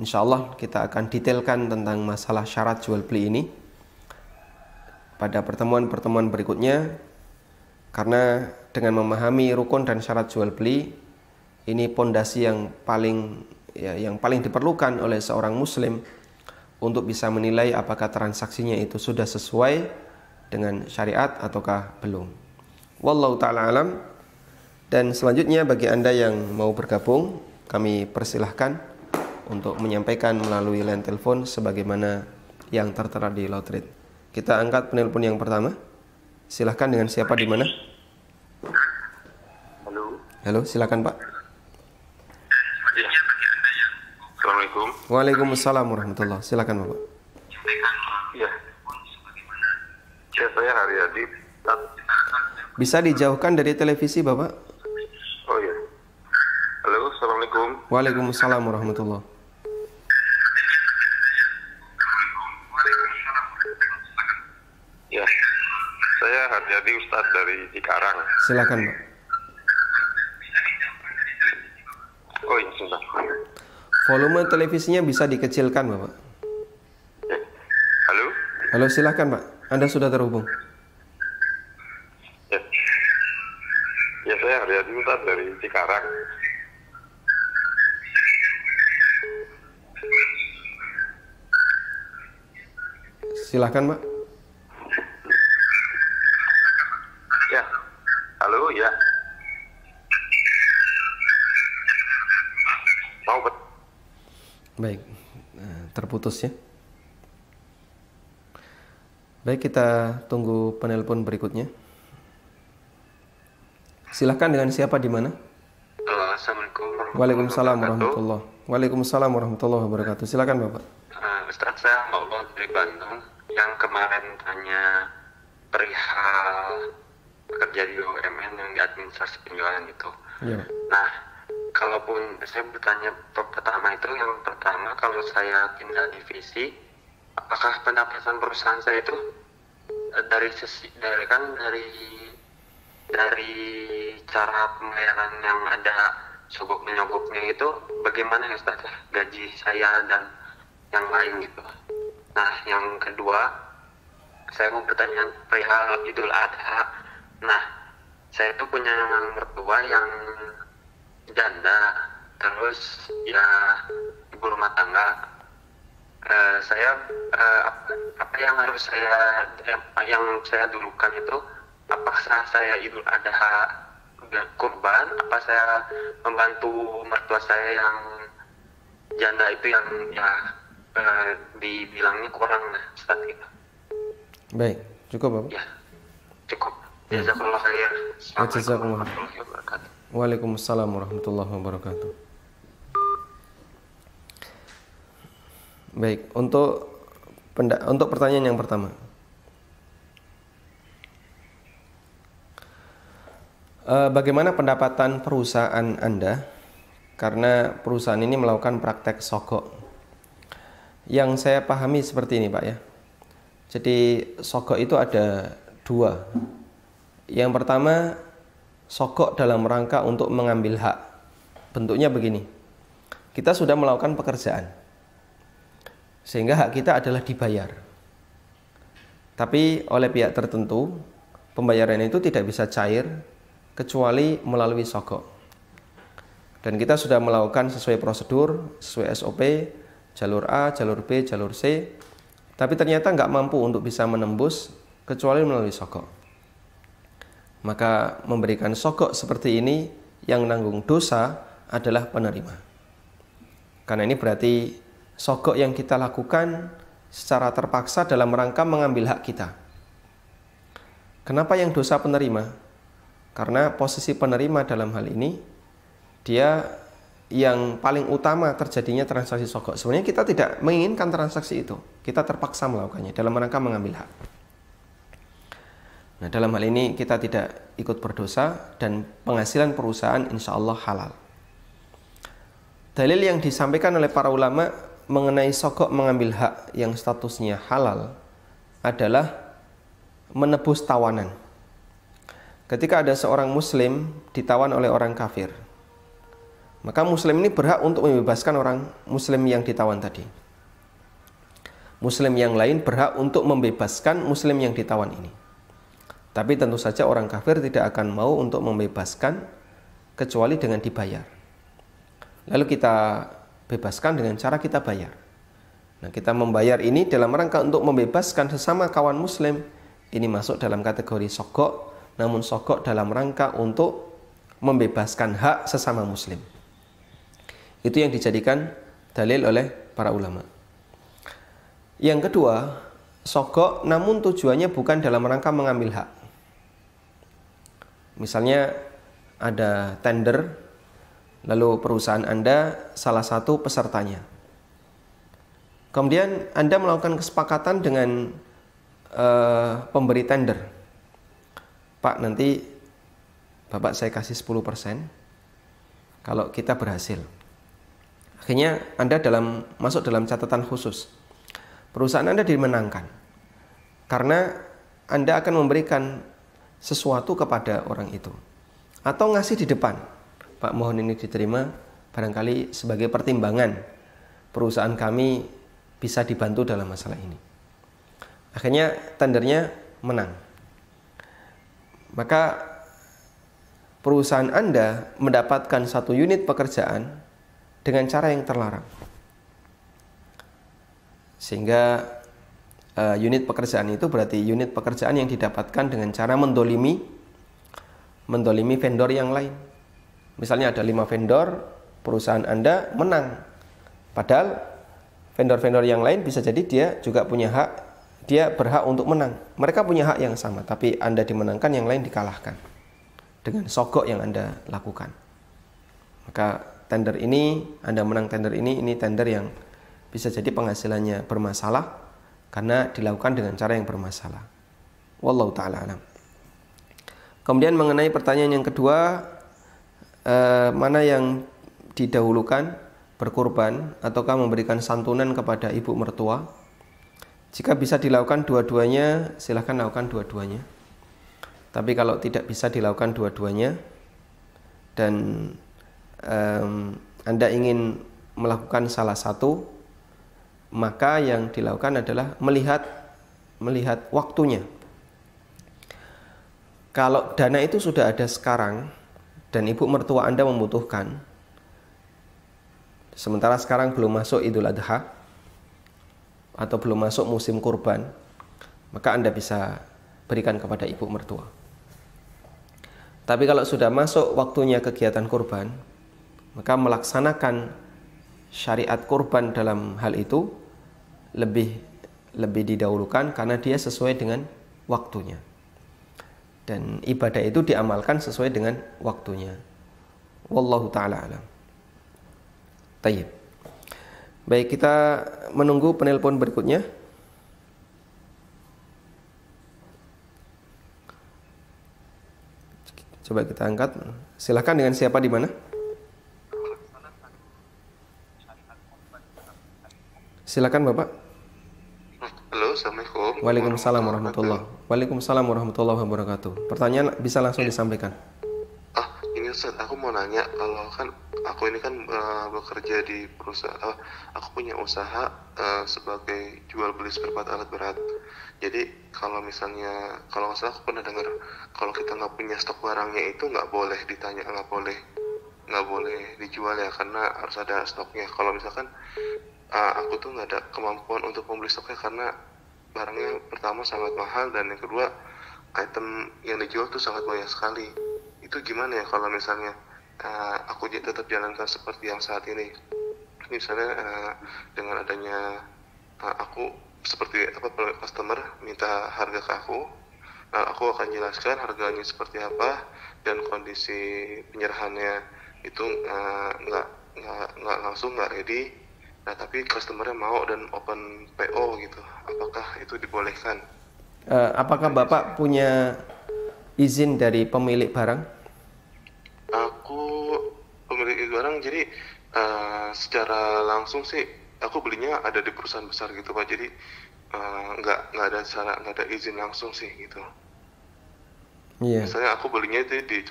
Speaker 1: insyaallah kita akan detailkan tentang masalah syarat jual beli ini pada pertemuan-pertemuan berikutnya, karena dengan memahami rukun dan syarat jual beli ini pondasi yang paling diperlukan oleh seorang muslim untuk bisa menilai apakah transaksinya itu sudah sesuai dengan syariat ataukah belum. Wallahu ta'ala alam. Dan selanjutnya bagi Anda yang mau bergabung, kami persilahkan untuk menyampaikan melalui line telepon sebagaimana yang tertera di Loudread. Kita angkat penelpon yang pertama. Silahkan, dengan siapa, di mana? Halo, silakan Pak.
Speaker 2: Assalamualaikum.
Speaker 1: Waalaikumsalam warahmatullahi. Silakan Bapak.
Speaker 2: Ya. Saya Haryadi.
Speaker 1: Bisa dijauhkan dari televisi Bapak?
Speaker 2: Oh ya. Halo, assalamualaikum.
Speaker 1: Waalaikumsalam warahmatullahi.
Speaker 2: Ya. Haryadi Ustadz dari Cikarang.
Speaker 1: Silakan, Pak.
Speaker 2: Oh ini sebentar.
Speaker 1: Volume televisinya bisa dikecilkan, Bapak.
Speaker 2: Halo?
Speaker 1: Halo, silakan, Pak. Anda sudah terhubung.
Speaker 2: Ya, ya saya Haryadi Ustadz dari Cikarang.
Speaker 1: Silakan, Pak.
Speaker 2: Ya, halo ya. Mau
Speaker 1: Baik, terputus ya. Baik, kita tunggu penelpon berikutnya. Silahkan, dengan siapa di mana?
Speaker 2: Halo, Assalamualaikum
Speaker 1: Waalaikumsalam warahmatullahi wabarakatuh. Silakan, Bapak.
Speaker 2: Ustadz, saya mau dari Bandung yang kemarin tanya perihal pekerja di BUMN yang di administrasi penjualan itu.
Speaker 1: Iya.
Speaker 2: Nah, kalaupun saya bertanya pertama itu, yang pertama kalau saya pindah divisi, apakah pendapatan perusahaan saya itu dari cara pembayaran yang ada sogok menyogoknya itu bagaimana ya Ustaz, gaji saya dan yang lain gitu. Nah, yang kedua saya mau bertanya perihal Idul Adha. Nah, saya itu punya mertua yang janda, terus ya ibu rumah tangga. Apa yang harus yang saya dulukan itu, apakah saya Idul Adha kurban, apa saya membantu mertua saya yang janda itu yang dibilangnya kurang saat itu.
Speaker 1: Baik, cukup, Bapak?
Speaker 2: Ya, cukup. Jazakallah khair.
Speaker 1: Jazakallah.
Speaker 2: warahmatullahi wabarakatuh.
Speaker 1: Waalaikumsalam warahmatullahi wabarakatuh. Baik, untuk pertanyaan yang pertama. Bagaimana pendapatan perusahaan Anda karena perusahaan ini melakukan praktek sogok? Yang saya pahami seperti ini, Pak ya. Jadi sogok itu ada dua. Yang pertama, sogok dalam rangka untuk mengambil hak. Bentuknya begini. Kita sudah melakukan pekerjaan, sehingga hak kita adalah dibayar. Tapi oleh pihak tertentu, pembayaran itu tidak bisa cair kecuali melalui sogok. Dan kita sudah melakukan sesuai prosedur, sesuai SOP, jalur A, jalur B, jalur C, tapi ternyata nggak mampu untuk bisa menembus kecuali melalui sogok. Maka memberikan sogok seperti ini, yang nanggung dosa adalah penerima. Karena ini berarti sogok yang kita lakukan secara terpaksa dalam rangka mengambil hak kita. Kenapa yang dosa penerima? Karena posisi penerima dalam hal ini, dia yang paling utama terjadinya transaksi sogok. Sebenarnya kita tidak menginginkan transaksi itu, kita terpaksa melakukannya dalam rangka mengambil hak. Nah, dalam hal ini kita tidak ikut berdosa dan penghasilan perusahaan insya Allah halal. Dalil yang disampaikan oleh para ulama mengenai sogok mengambil hak yang statusnya halal adalah menebus tawanan. Ketika ada seorang muslim ditawan oleh orang kafir, maka muslim ini berhak untuk membebaskan orang muslim yang ditawan tadi. Muslim yang lain berhak untuk membebaskan muslim yang ditawan ini. Tapi tentu saja orang kafir tidak akan mau untuk membebaskan kecuali dengan dibayar. Lalu kita bebaskan dengan cara kita bayar. Nah, kita membayar ini dalam rangka untuk membebaskan sesama kawan muslim. Ini masuk dalam kategori sogok, namun sogok dalam rangka untuk membebaskan hak sesama muslim. Itu yang dijadikan dalil oleh para ulama. Yang kedua, sogok namun tujuannya bukan dalam rangka mengambil hak. Misalnya ada tender, lalu perusahaan Anda salah satu pesertanya. Kemudian Anda melakukan kesepakatan dengan pemberi tender. Pak, nanti Bapak saya kasih 10% kalau kita berhasil. Akhirnya Anda masuk dalam catatan khusus. Perusahaan Anda dimenangkan karena Anda akan memberikan sesuatu kepada orang itu. Atau ngasih di depan, Pak mohon ini diterima, barangkali sebagai pertimbangan perusahaan kami bisa dibantu dalam masalah ini. Akhirnya tendernya menang. Maka perusahaan Anda mendapatkan satu unit pekerjaan dengan cara yang terlarang. Sehingga unit pekerjaan itu berarti unit pekerjaan yang didapatkan dengan cara mendolimi vendor yang lain. Misalnya ada 5 vendor, perusahaan Anda menang. Padahal vendor-vendor yang lain bisa jadi dia juga punya hak, dia berhak untuk menang. Mereka punya hak yang sama, tapi Anda dimenangkan, yang lain dikalahkan dengan sogok yang Anda lakukan. Maka tender ini, Anda menang tender ini tender yang bisa jadi penghasilannya bermasalah karena dilakukan dengan cara yang bermasalah. Wallahu ta'ala alam. Kemudian mengenai pertanyaan yang kedua, mana yang didahulukan, berkurban ataukah memberikan santunan kepada ibu mertua? Jika bisa dilakukan dua-duanya, silahkan lakukan dua-duanya. Tapi kalau tidak bisa dilakukan dua-duanya dan Anda ingin melakukan salah satu, maka yang dilakukan adalah melihat waktunya. Kalau dana itu sudah ada sekarang dan ibu mertua Anda membutuhkan, sementara sekarang belum masuk Idul Adha atau belum masuk musim kurban, maka Anda bisa berikan kepada ibu mertua. Tapi kalau sudah masuk waktunya kegiatan kurban, maka melaksanakan syariat kurban dalam hal itu lebih didahulukan karena dia sesuai dengan waktunya. Dan ibadah itu diamalkan sesuai dengan waktunya. Wallahu ta'ala alam. Tayyib. Baik, kita menunggu penelpon berikutnya. Coba kita angkat. Silakan, dengan siapa di mana? Silakan Bapak.
Speaker 2: Halo, Assalamualaikum.
Speaker 1: Waalaikumsalam warahmatullahi wabarakatuh. Pertanyaan bisa langsung disampaikan.
Speaker 2: Ini Ustaz, aku mau nanya, kalau kan aku ini kan bekerja di perusahaan, aku punya usaha sebagai jual beli spare part alat berat. Jadi kalau misalnya, kalau nggak salah aku pernah dengar, kalau kita nggak punya stok barangnya itu nggak boleh ditanya, nggak boleh dijual ya, karena harus ada stoknya. Kalau misalkan aku tuh nggak ada kemampuan untuk membeli stoknya karena barangnya pertama sangat mahal dan yang kedua item yang dijual tuh sangat banyak sekali. Itu gimana ya kalau misalnya aku tetap jalankan seperti yang saat ini? Misalnya dengan adanya aku seperti customer minta harga ke aku akan jelaskan harganya seperti apa dan kondisi penyerahannya itu nggak langsung, nggak ready. Nah, tapi customernya mau dan open PO gitu. Apakah itu dibolehkan?
Speaker 1: Apakah Bapak punya izin dari pemilik barang?
Speaker 2: Aku pemilik barang, jadi secara langsung sih aku belinya ada di perusahaan besar gitu Pak. Jadi nggak ada izin langsung sih gitu.
Speaker 1: Yeah.
Speaker 2: Misalnya aku belinya itu di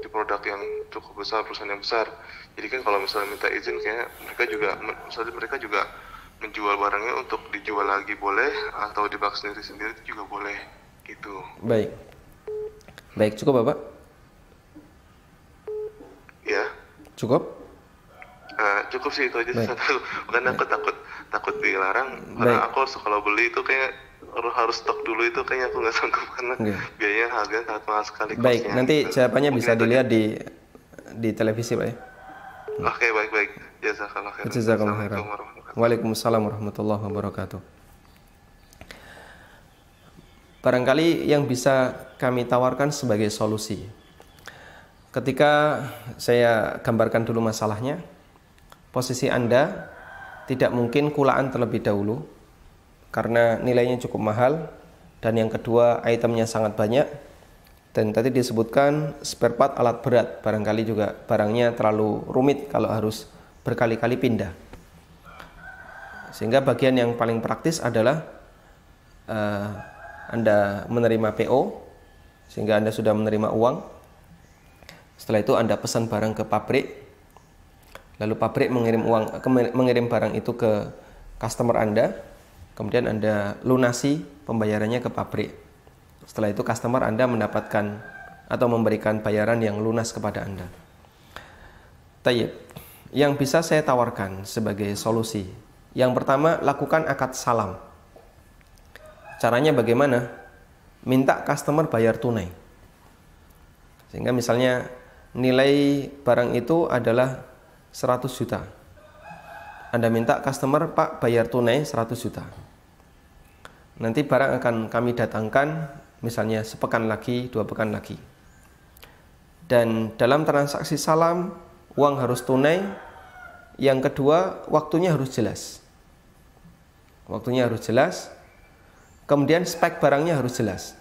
Speaker 2: produk yang cukup besar, perusahaan yang besar. Jadi kan kalau misalnya minta izin, kayak mereka juga menjual barangnya untuk dijual lagi boleh, atau dibak sendiri itu juga boleh gitu.
Speaker 1: Baik, cukup Bapak?
Speaker 2: Ya.
Speaker 1: Cukup?
Speaker 2: Cukup sih, itu aja satu. Bukan aku takut dilarang. Karena aku kalau beli itu kayak harus stok dulu, itu kayaknya aku nggak sanggup karena biayanya harganya sangat mahal sekali.
Speaker 1: Baik, nanti jawabannya bisa dilihat di televisi Pak ya.
Speaker 2: Oke, baik. Jazakallah khairan.
Speaker 1: Jazakallah khairan. Waalaikumsalam warahmatullahi wabarakatuh. Barangkali yang bisa kami tawarkan sebagai solusi, ketika saya gambarkan dulu masalahnya, posisi Anda tidak mungkin kulaan terlebih dahulu karena nilainya cukup mahal, dan yang kedua itemnya sangat banyak, dan tadi disebutkan spare part alat berat, barangkali juga barangnya terlalu rumit kalau harus berkali-kali pindah, sehingga bagian yang paling praktis adalah Anda menerima PO sehingga Anda sudah menerima uang. Setelah itu Anda pesan barang ke pabrik, lalu pabrik mengirim barang itu ke customer Anda, kemudian Anda lunasi pembayarannya ke pabrik. Setelah itu customer Anda mendapatkan atau memberikan bayaran yang lunas kepada Anda. Tayyib, yang bisa saya tawarkan sebagai solusi, yang pertama, lakukan akad salam. Caranya bagaimana? Minta customer bayar tunai. Sehingga misalnya nilai barang itu adalah 100 juta. Anda minta customer, Pak, bayar tunai 100 juta. Nanti barang akan kami datangkan misalnya sepekan lagi, 2 pekan lagi. Dan dalam transaksi salam, uang harus tunai. Yang kedua, waktunya harus jelas. Waktunya harus jelas. Kemudian spek barangnya harus jelas.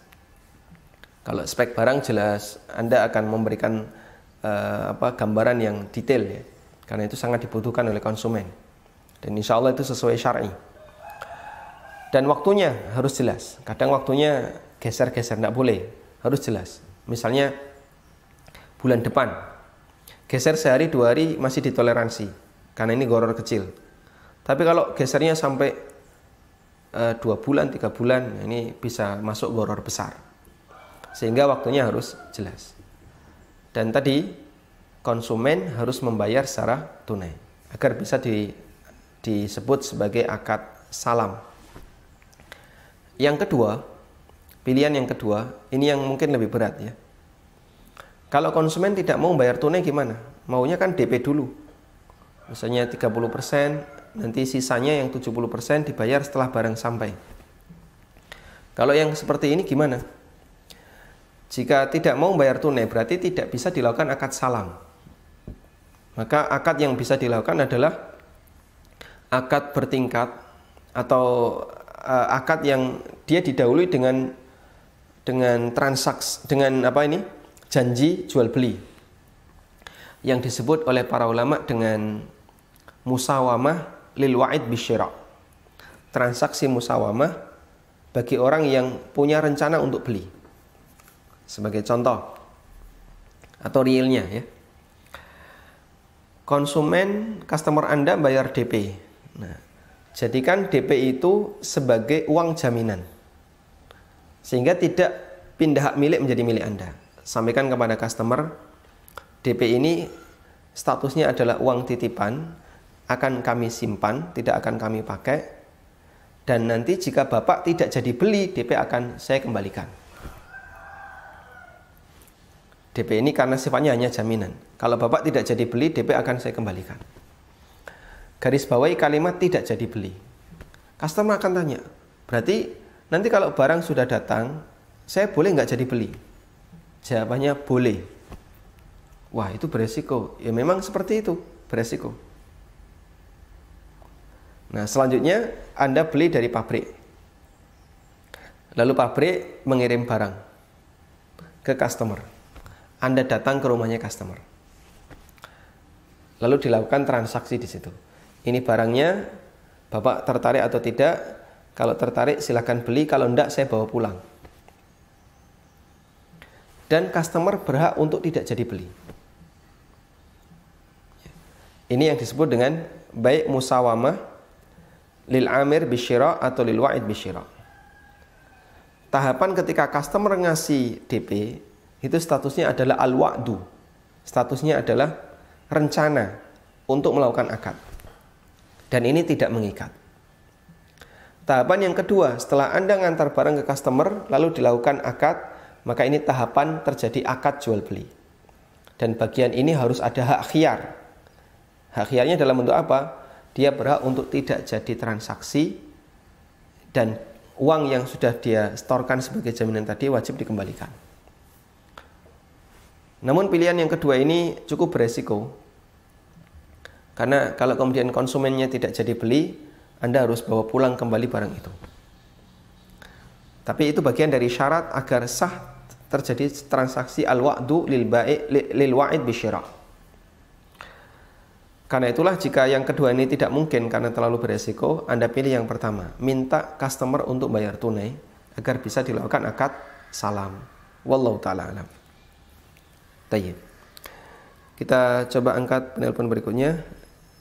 Speaker 1: Kalau spek barang jelas, Anda akan memberikan gambaran yang detail ya. Karena itu sangat dibutuhkan oleh konsumen. Dan insya Allah itu sesuai syar'i. Dan waktunya harus jelas. Kadang waktunya geser-geser, tidak boleh. Harus jelas. Misalnya bulan depan. Geser sehari 2 hari masih ditoleransi. Karena ini goror kecil. Tapi kalau gesernya sampai 2 bulan, 3 bulan, ini bisa masuk goror besar. Sehingga waktunya harus jelas. Dan tadi konsumen harus membayar secara tunai agar bisa disebut sebagai akad salam. Yang kedua, pilihan yang kedua, ini yang mungkin lebih berat ya. Kalau konsumen tidak mau bayar tunai gimana? Maunya kan DP dulu. Misalnya 30%, nanti sisanya yang 70% dibayar setelah barang sampai. Kalau yang seperti ini gimana? Jika tidak mau bayar tunai, berarti tidak bisa dilakukan akad salam. Maka akad yang bisa dilakukan adalah akad bertingkat atau akad yang dia didahului dengan transaksi, dengan janji jual beli, yang disebut oleh para ulama dengan musawamah lil wa'id bisyira. Transaksi musawamah bagi orang yang punya rencana untuk beli. Sebagai contoh atau realnya ya. Konsumen, customer Anda bayar DP. Nah, jadikan DP itu sebagai uang jaminan. Sehingga tidak pindah hak milik menjadi milik Anda. Sampaikan kepada customer, DP ini statusnya adalah uang titipan, akan kami simpan, tidak akan kami pakai, dan nanti jika Bapak tidak jadi beli, DP akan saya kembalikan. DP ini karena sifatnya hanya jaminan. Kalau Bapak tidak jadi beli, DP akan saya kembalikan. Garis bawahi kalimat tidak jadi beli. Customer akan tanya, berarti nanti kalau barang sudah datang, saya boleh nggak jadi beli? Jawabannya boleh. Wah, itu beresiko. Ya memang seperti itu, beresiko. Nah, selanjutnya Anda beli dari pabrik. Lalu pabrik mengirim barang ke customer. Anda datang ke rumahnya customer. Lalu dilakukan transaksi di situ. Ini barangnya, Bapak tertarik atau tidak? Kalau tertarik silahkan beli, kalau enggak saya bawa pulang. Dan customer berhak untuk tidak jadi beli. Ini yang disebut dengan baik musawamah lil amir bisyira atau lil wa'id bisyira. Tahapan ketika customer ngasih DP itu statusnya adalah al-wa'du. Statusnya adalah rencana untuk melakukan akad. Dan ini tidak mengikat. Tahapan yang kedua, setelah Anda ngantar barang ke customer lalu dilakukan akad, maka ini tahapan terjadi akad jual beli. Dan bagian ini harus ada hak khiyar. Hak khiyarnya dalam bentuk apa? Dia berhak untuk tidak jadi transaksi dan uang yang sudah dia setorkan sebagai jaminan tadi wajib dikembalikan. Namun pilihan yang kedua ini cukup beresiko. Karena kalau kemudian konsumennya tidak jadi beli, Anda harus bawa pulang kembali barang itu. Tapi itu bagian dari syarat agar sah terjadi transaksi al-wa'du lil wa'id bisyira. Karena itulah jika yang kedua ini tidak mungkin karena terlalu beresiko, Anda pilih yang pertama, minta customer untuk bayar tunai agar bisa dilakukan akad salam. Wallahu taala alam. Tayyib. Kita coba angkat penelpon berikutnya.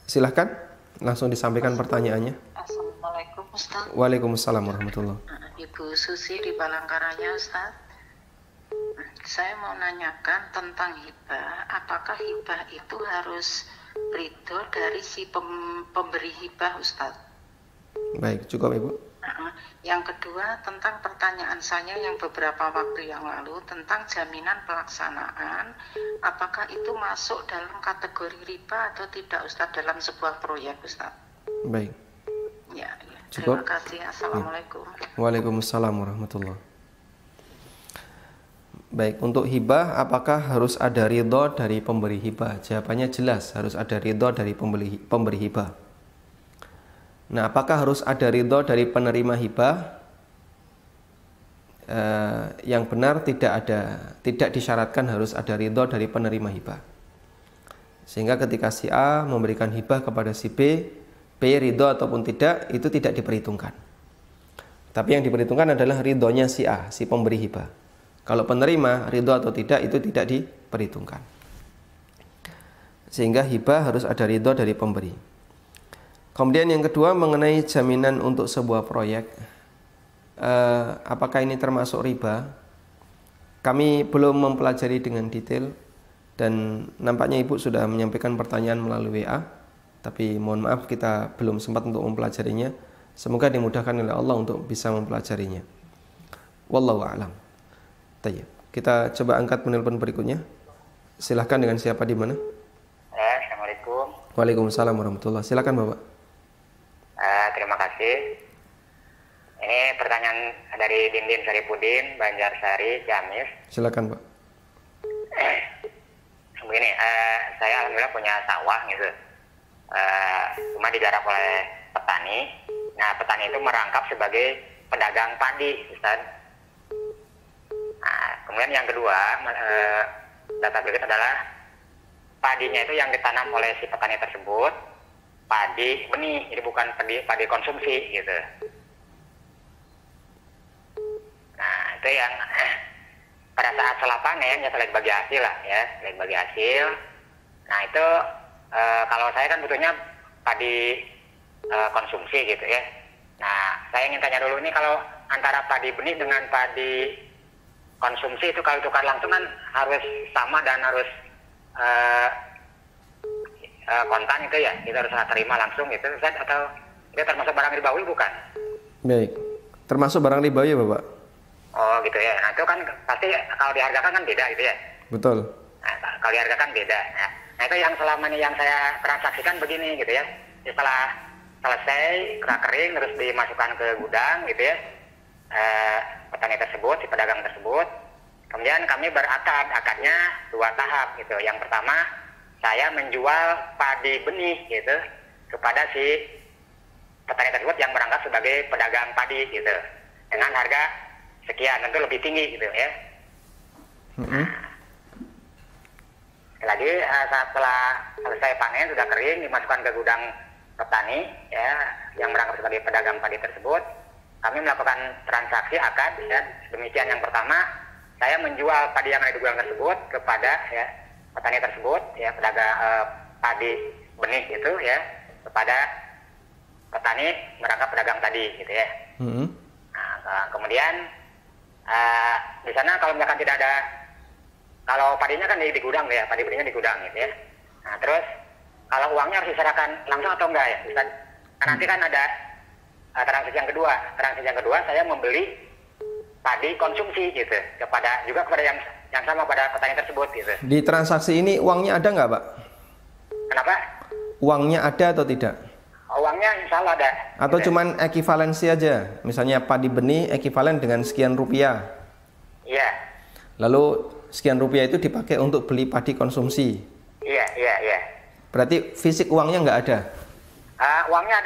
Speaker 1: Silahkan langsung disampaikan pertanyaannya.
Speaker 3: Assalamualaikum Ustaz.
Speaker 1: Waalaikumsalam warahmatullahi.
Speaker 3: Ibu Susi di Palangkaraya Ustaz. Saya mau nanyakan tentang hibah. Apakah hibah itu harus ridho dari si pemberi hibah Ustaz?
Speaker 1: Baik, cukup Ibu.
Speaker 3: Yang kedua, tentang pertanyaan saya yang beberapa waktu yang lalu tentang jaminan pelaksanaan, apakah itu masuk dalam kategori riba atau tidak Ustaz dalam sebuah proyek Ustaz?
Speaker 1: Baik.
Speaker 3: Ya.
Speaker 1: Cukup.
Speaker 3: Terima kasih. Assalamualaikum.
Speaker 1: Waalaikumsalam warahmatullahi. Baik, untuk hibah apakah harus ada ridho dari pemberi hibah? Jawabannya jelas, harus ada ridho dari pemberi hibah. Nah, apakah harus ada ridho dari penerima hibah? Yang benar tidak disyaratkan harus ada ridho dari penerima hibah. Sehingga ketika si A memberikan hibah kepada si B, B ridho ataupun tidak, itu tidak diperhitungkan. Tapi yang diperhitungkan adalah ridhonya si A, si pemberi hibah. Kalau penerima ridho atau tidak, itu tidak diperhitungkan. Sehingga hibah harus ada ridho dari pemberi. Kemudian yang kedua mengenai jaminan untuk sebuah proyek, apakah ini termasuk riba? Kami belum mempelajari dengan detail dan nampaknya Ibu sudah menyampaikan pertanyaan melalui WA, tapi mohon maaf kita belum sempat untuk mempelajarinya. Semoga dimudahkan oleh Allah untuk bisa mempelajarinya. Wallahu a'lam. Tayyib. Kita coba angkat penelpon berikutnya. Silahkan, dengan siapa di mana?
Speaker 4: Assalamualaikum.
Speaker 1: Waalaikumsalam warahmatullahi. Silakan Bapak.
Speaker 4: Terima kasih. Ini pertanyaan dari Dindin Saripudin, Banjarsari, Ciamis.
Speaker 1: Silakan Pak.
Speaker 4: Begini, saya alhamdulillah punya sawah gitu. Cuma digarap oleh petani. Nah, petani itu merangkap sebagai pedagang padi, Ustaz. Nah, kemudian yang kedua, data berikut adalah padinya itu yang ditanam oleh si petani tersebut padi benih, jadi bukan padi konsumsi gitu. Nah, itu yang pada saat setelah panen ya setelah dibagi hasil lah ya, setelah dibagi hasil. Nah, itu kalau saya kan butuhnya padi konsumsi gitu ya. Nah, saya ingin tanya dulu, ini kalau antara padi benih dengan padi konsumsi itu kalau tukar langsung kan harus sama dan harus kontan itu ya, kita harus terima langsung gitu, Ustaz, atau itu termasuk barang ribawi bukan?
Speaker 1: Baik, termasuk barang ribawi ya Bapak?
Speaker 4: Oh gitu ya, nah itu kan pasti kalau dihargakan kan beda gitu ya?
Speaker 1: Betul.
Speaker 4: Nah, kalau dihargakan beda. Nah itu yang selama ini yang saya transaksikan begini gitu ya, setelah selesai kena kering terus dimasukkan ke gudang gitu ya, petani tersebut, si pedagang tersebut, kemudian kami akadnya 2 tahap gitu. Yang pertama saya menjual padi benih gitu kepada si petani tersebut yang merangkap sebagai pedagang padi gitu dengan harga sekian, tentu lebih tinggi gitu ya. Lagi setelah selesai panen sudah kering dimasukkan ke gudang petani ya yang merangkap sebagai pedagang padi tersebut, kami melakukan transaksi akad ya. Demikian yang pertama, saya menjual padi yang ada di gudang tersebut kepada ya petani tersebut ya, pedagang padi benih itu ya kepada petani merangkap pedagang tadi gitu ya. Nah, kemudian di sana kalau misalkan tidak ada, kalau padinya kan di gudang ya, padi benihnya di gudang gitu ya. Nah, terus kalau uangnya harus diserahkan langsung atau enggak ya? Nah, nanti kan ada transaksi yang kedua. Transaksi yang kedua saya membeli padi konsumsi gitu kepada yang sama pada petani tersebut gitu.
Speaker 1: Di transaksi ini uangnya ada nggak Pak?
Speaker 4: Kenapa?
Speaker 1: Uangnya ada atau tidak?
Speaker 4: Uangnya insya Allah ada.
Speaker 1: Atau
Speaker 4: gitu.
Speaker 1: cuman ekivalensi aja? Misalnya padi benih ekivalen dengan sekian rupiah.
Speaker 4: Iya.
Speaker 1: Lalu sekian rupiah itu dipakai untuk beli padi konsumsi.
Speaker 4: Iya.
Speaker 1: Berarti fisik uangnya nggak ada?
Speaker 4: Uangnya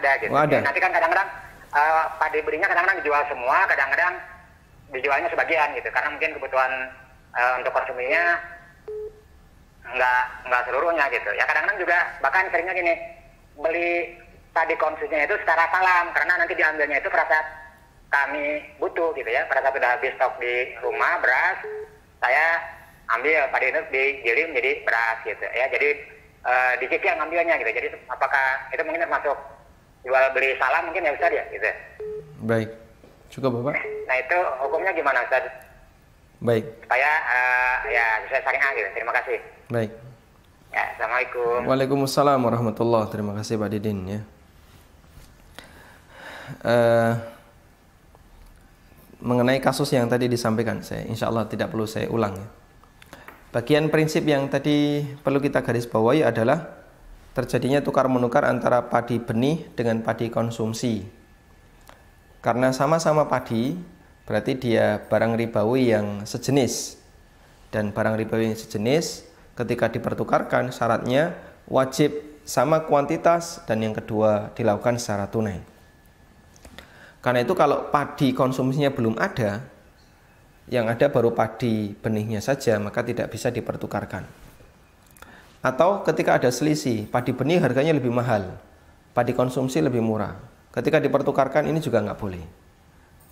Speaker 4: ada gitu.
Speaker 1: Oh, ada.
Speaker 4: Ya, nanti kan kadang-kadang padi benihnya kadang-kadang dijual semua, kadang-kadang dijualnya sebagian gitu. Karena mungkin kebutuhan untuk konsuminya nggak seluruhnya gitu. Ya kadang-kadang juga bahkan seringnya gini, beli padi konsumsinya itu secara salam karena nanti diambilnya itu pada saat kami butuh gitu ya, pada saat sudah habis stok di rumah beras, saya ambil padi induk digiling jadi beras gitu ya. Jadi di situ yang ngambilnya gitu. Jadi apakah itu mungkin termasuk jual beli salam mungkin ya Ustaz ya gitu.
Speaker 1: Baik. Cukup Bapak?
Speaker 4: Nah itu hukumnya gimana Ustaz?
Speaker 1: Baik.
Speaker 4: Supaya ya sesuai syariah gitu. Terima kasih.
Speaker 1: Baik.
Speaker 4: Ya, Assalamualaikum.
Speaker 1: Waalaikumsalam warahmatullahi. Terima kasih Pak Didin ya. Mengenai kasus yang tadi disampaikan, saya insya Allah tidak perlu saya ulang ya. Bagian prinsip yang tadi perlu kita garis bawahi adalah terjadinya tukar menukar antara padi benih dengan padi konsumsi. Karena sama-sama padi, berarti dia barang ribawi yang sejenis. Dan barang ribawi yang sejenis ketika dipertukarkan syaratnya wajib sama kuantitas dan yang kedua dilakukan secara tunai. Karena itu kalau padi konsumsinya belum ada, yang ada baru padi benihnya saja, maka tidak bisa dipertukarkan. Atau ketika ada selisih, padi benih harganya lebih mahal, padi konsumsi lebih murah. Ketika dipertukarkan ini juga nggak boleh.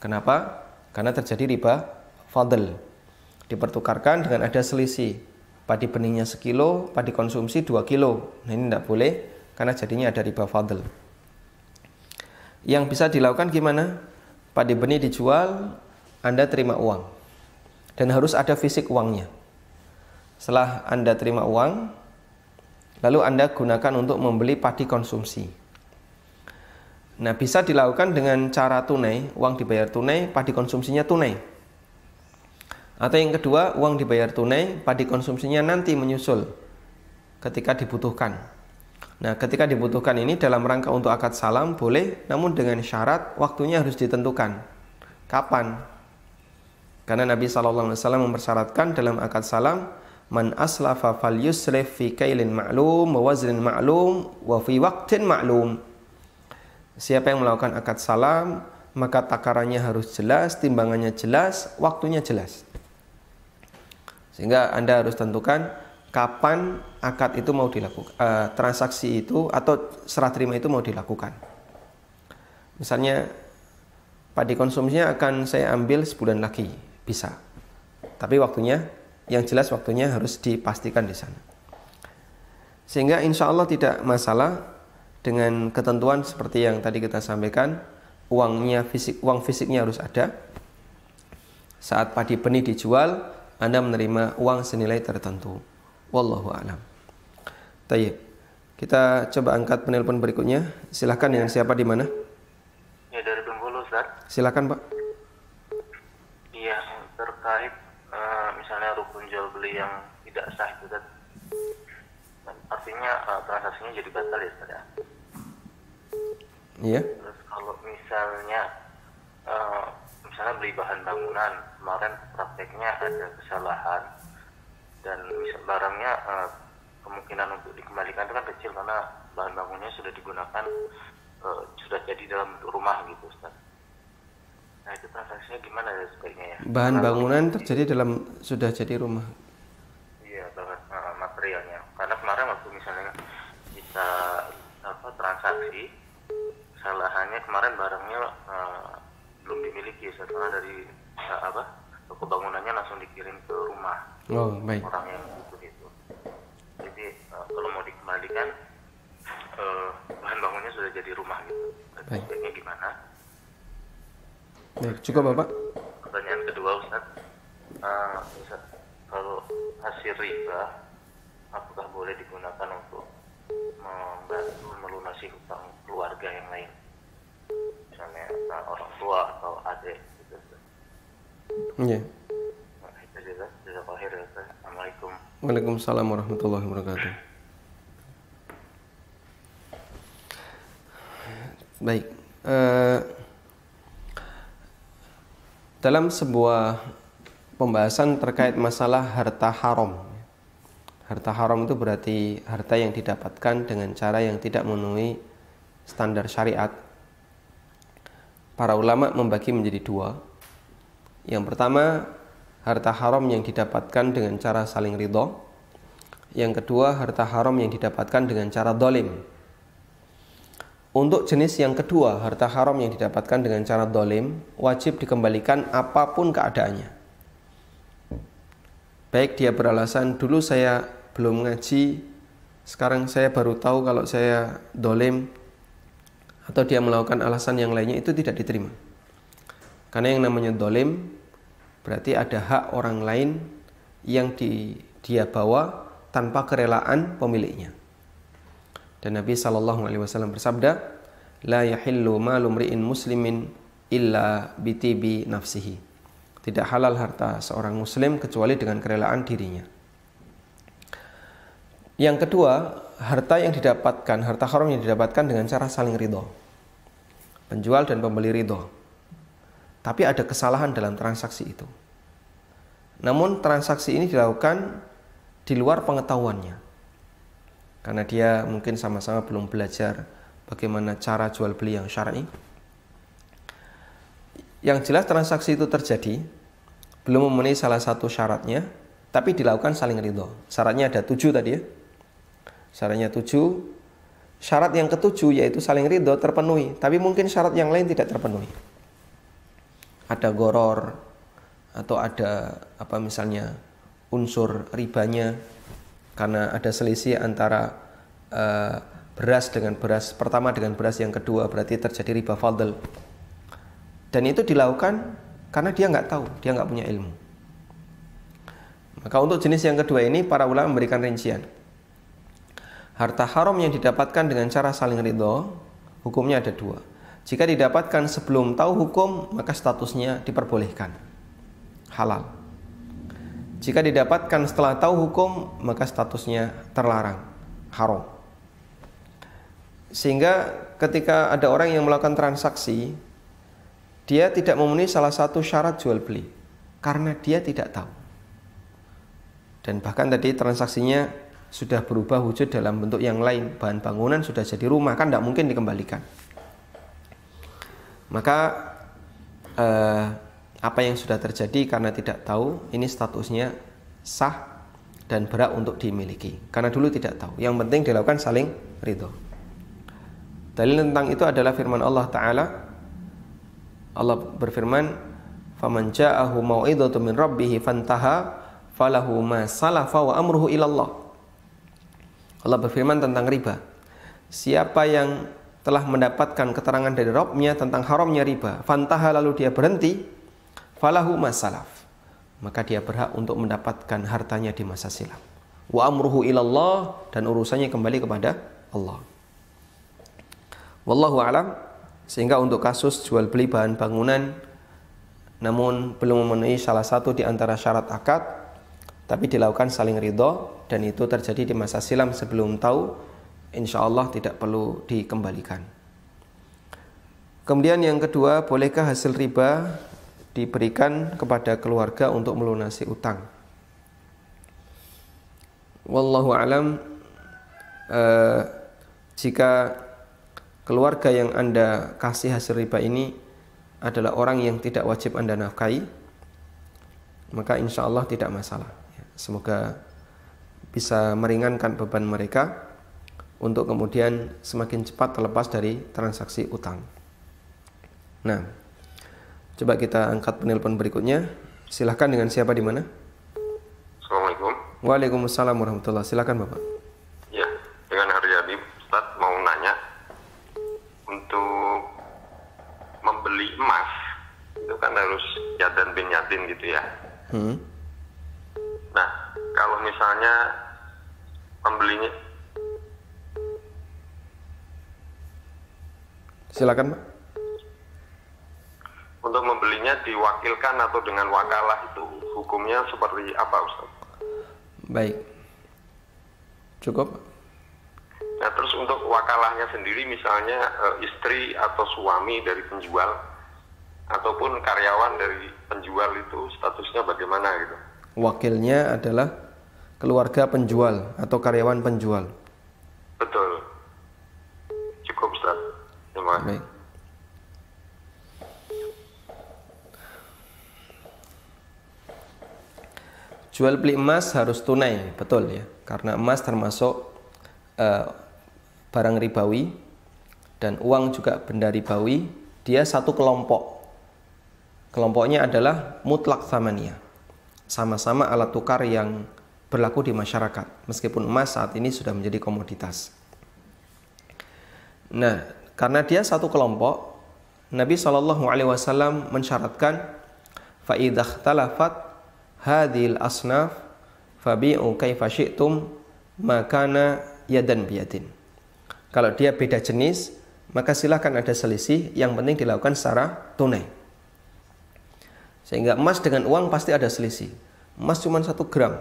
Speaker 1: Kenapa? Karena terjadi riba fadl. Dipertukarkan dengan ada selisih. Padi benihnya 1 kilo, padi konsumsi 2 kilo. Nah ini tidak boleh karena jadinya ada riba fadl. Yang bisa dilakukan gimana? Padi benih dijual, Anda terima uang. Dan harus ada fisik uangnya. Setelah Anda terima uang, lalu Anda gunakan untuk membeli padi konsumsi. Nah, bisa dilakukan dengan cara tunai, uang dibayar tunai, padi konsumsinya tunai. Atau yang kedua, uang dibayar tunai, padi konsumsinya nanti menyusul ketika dibutuhkan. Nah, ketika dibutuhkan ini dalam rangka untuk akad salam boleh, namun dengan syarat waktunya harus ditentukan. Kapan? Karena Nabi SAW mempersyaratkan dalam akad salam, man aslafa fal yusrif fi kailin ma'lum wa waznin ma'lum wa fi waqtin ma'lum. Siapa yang melakukan akad salam, maka takarannya harus jelas, timbangannya jelas, waktunya jelas. Sehingga Anda harus tentukan kapan akad itu mau dilakukan, transaksi itu atau serah terima itu mau dilakukan. Misalnya padi konsumsinya akan saya ambil sebulan lagi, bisa. Tapi waktunya, yang jelas waktunya harus dipastikan di sana. Sehingga insya Allah tidak masalah dengan ketentuan seperti yang tadi kita sampaikan, uang fisiknya harus ada. Saat padi benih dijual, Anda menerima uang senilai tertentu. Wallahu a'lam. Tayyib. Kita coba angkat penelpon berikutnya. Silakan dengan siapa di mana?
Speaker 5: Ya dari Bengkulu, Ustaz.
Speaker 1: Silakan, Pak.
Speaker 5: Iya, terkait misalnya rukun jual beli yang tidak sah itu, Ustaz. Artinya transaksinya jadi batal ya, Ustaz ya.
Speaker 1: Iya.
Speaker 5: Terus kalau misalnya beli bahan bangunan, kemarin prakteknya ada kesalahan dan barangnya kemungkinan untuk dikembalikan itu kan kecil karena bahan bangunannya sudah digunakan, sudah jadi dalam rumah gitu, Ustaz. Nah itu transaksinya gimana ya sebaiknya ya?
Speaker 1: Bahan bangunan terjadi dalam sudah jadi rumah.
Speaker 5: Iya, bahan materialnya. Karena kemarin waktu misalnya kita transaksi, kesalahannya kemarin barangnya belum dimiliki, setelah dari toko bangunannya langsung dikirim ke rumah.
Speaker 1: Oh, baik.
Speaker 5: Orang yang itu. Jadi kalau mau dikembalikan bahan bangunnya sudah jadi rumah gitu.
Speaker 1: Baik.
Speaker 5: Sebaiknya gimana?
Speaker 1: Baik, cukup Bapak.
Speaker 5: Pertanyaan kedua, Ustaz. Ustaz, kalau hasil riba apakah boleh digunakan untuk membantu melunasi hutang keluarga yang lain? Misalnya orang tua atau adik gitu.
Speaker 1: Iya.
Speaker 5: Nah, itu juga jazakallahu ya, Ustaz. Assalamualaikum.
Speaker 1: Waalaikumsalam warahmatullahi wabarakatuh. Baik. Dalam sebuah pembahasan terkait masalah harta haram. Harta haram itu berarti harta yang didapatkan dengan cara yang tidak memenuhi standar syariat. Para ulama membagi menjadi dua. Yang pertama, harta haram yang didapatkan dengan cara saling ridho. Yang kedua, harta haram yang didapatkan dengan cara dolim. Untuk jenis yang kedua, harta haram yang didapatkan dengan cara dolim, wajib dikembalikan apapun keadaannya. Baik dia beralasan, dulu saya belum ngaji, sekarang saya baru tahu kalau saya dolim, atau dia melakukan alasan yang lainnya, itu tidak diterima. Karena yang namanya dolim berarti ada hak orang lain yang dia bawa tanpa kerelaan pemiliknya. Dan Nabi SAW bersabda, la yahillu malu mri'in muslimin illa bitibi nafsihi. Tidak halal harta seorang muslim kecuali dengan kerelaan dirinya. Yang kedua, harta haram yang didapatkan dengan cara saling ridho. Penjual dan pembeli ridho. Tapi ada kesalahan dalam transaksi itu. Namun transaksi ini dilakukan di luar pengetahuannya. Karena dia mungkin sama-sama belum belajar bagaimana cara jual beli yang syar'i. Yang jelas transaksi itu terjadi, belum memenuhi salah satu syaratnya, tapi dilakukan saling ridho. Syaratnya ada 7 tadi ya. Syaratnya 7. Syarat yang ke-7 yaitu saling ridho terpenuhi, tapi mungkin syarat yang lain tidak terpenuhi. Ada goror, atau ada misalnya unsur ribanya, karena ada selisih antara beras dengan beras pertama dengan beras yang kedua, berarti terjadi riba fadl. Dan itu dilakukan karena dia nggak tahu, dia nggak punya ilmu. Maka untuk jenis yang kedua ini para ulama memberikan rincian. Harta haram yang didapatkan dengan cara saling ridho, hukumnya ada 2. Jika didapatkan sebelum tahu hukum, maka statusnya diperbolehkan, halal. Jika didapatkan setelah tahu hukum, maka statusnya terlarang, haram. Sehingga ketika ada orang yang melakukan transaksi, dia tidak memenuhi salah satu syarat jual beli karena dia tidak tahu. Dan bahkan tadi transaksinya sudah berubah wujud dalam bentuk yang lain, bahan bangunan sudah jadi rumah, kan tidak mungkin dikembalikan. Maka apa yang sudah terjadi karena tidak tahu, ini statusnya sah dan berhak untuk dimiliki. Karena dulu tidak tahu. Yang penting dilakukan saling ridho. Dalil tentang itu adalah firman Allah Ta'ala. Allah berfirman, "Faman ja'ahu mau'izatun min rabbih fantaha falahu ma salafa wa amruhu ilallah." Allah berfirman tentang riba. Siapa yang telah mendapatkan keterangan dari Rabb-nya tentang haramnya riba, fantaha lalu dia berhenti, falahu ma salaf, maka dia berhak untuk mendapatkan hartanya di masa silam. Wa amruhu ilallah, dan urusannya kembali kepada Allah. Wallahu a'lam. Sehingga untuk kasus jual beli bahan bangunan namun belum memenuhi salah satu di antara syarat akad, tapi dilakukan saling ridho, dan itu terjadi di masa silam sebelum tahu, insya Allah tidak perlu dikembalikan. Kemudian yang kedua, bolehkah hasil riba diberikan kepada keluarga untuk melunasi utang? Wallahu alam. Jika keluarga yang Anda kasih hasil riba ini adalah orang yang tidak wajib Anda nafkahi, maka insya Allah tidak masalah. Semoga bisa meringankan beban mereka untuk kemudian semakin cepat terlepas dari transaksi utang. Nah, coba kita angkat penelpon berikutnya. Silahkan, dengan siapa di mana?
Speaker 2: Assalamualaikum.
Speaker 1: Waalaikumsalam warahmatullahi. Silakan Bapak.
Speaker 2: Ya, dengan Haryadi, Ustaz mau nanya, untuk membeli emas itu kan harus yadan bin yatin gitu ya. Nah, kalau misalnya pembelinya,
Speaker 1: silakan Pak.
Speaker 2: Untuk membelinya diwakilkan atau dengan wakalah, itu hukumnya seperti apa Ustaz?
Speaker 1: Baik, cukup.
Speaker 2: Nah, terus untuk wakalahnya sendiri, misalnya istri atau suami dari penjual ataupun karyawan dari penjual, itu statusnya bagaimana gitu?
Speaker 1: Wakilnya adalah keluarga penjual atau karyawan penjual.
Speaker 2: Betul. Cukup Ustaz. Terima kasih.
Speaker 1: Baik. Jual beli emas harus tunai, betul ya, karena emas termasuk barang ribawi dan uang juga benda ribawi, dia satu kelompok. Kelompoknya adalah mutlak tsamaniyah. Sama-sama alat tukar yang berlaku di masyarakat, meskipun emas saat ini sudah menjadi komoditas. Nah, karena dia satu kelompok, Nabi SAW mensyaratkan fa idza ikhtalafat hadhil asnaf fabi'u kaifa syi'tum makana yadan biyadin. Kalau dia beda jenis, maka silakan ada selisih, yang penting dilakukan secara tunai. Sehingga emas dengan uang pasti ada selisih. Emas cuma 1 gram,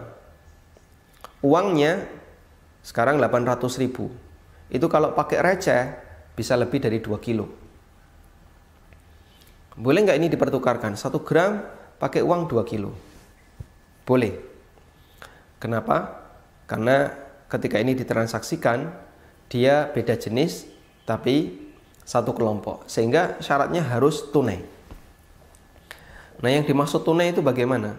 Speaker 1: uangnya sekarang 800.000. Itu kalau pakai receh bisa lebih dari 2 kilo. Boleh nggak ini dipertukarkan? 1 gram pakai uang 2 kilo. Boleh. Kenapa? Karena ketika ini ditransaksikan, dia beda jenis tapi satu kelompok, sehingga syaratnya harus tunai. Nah, yang dimaksud tunai itu bagaimana?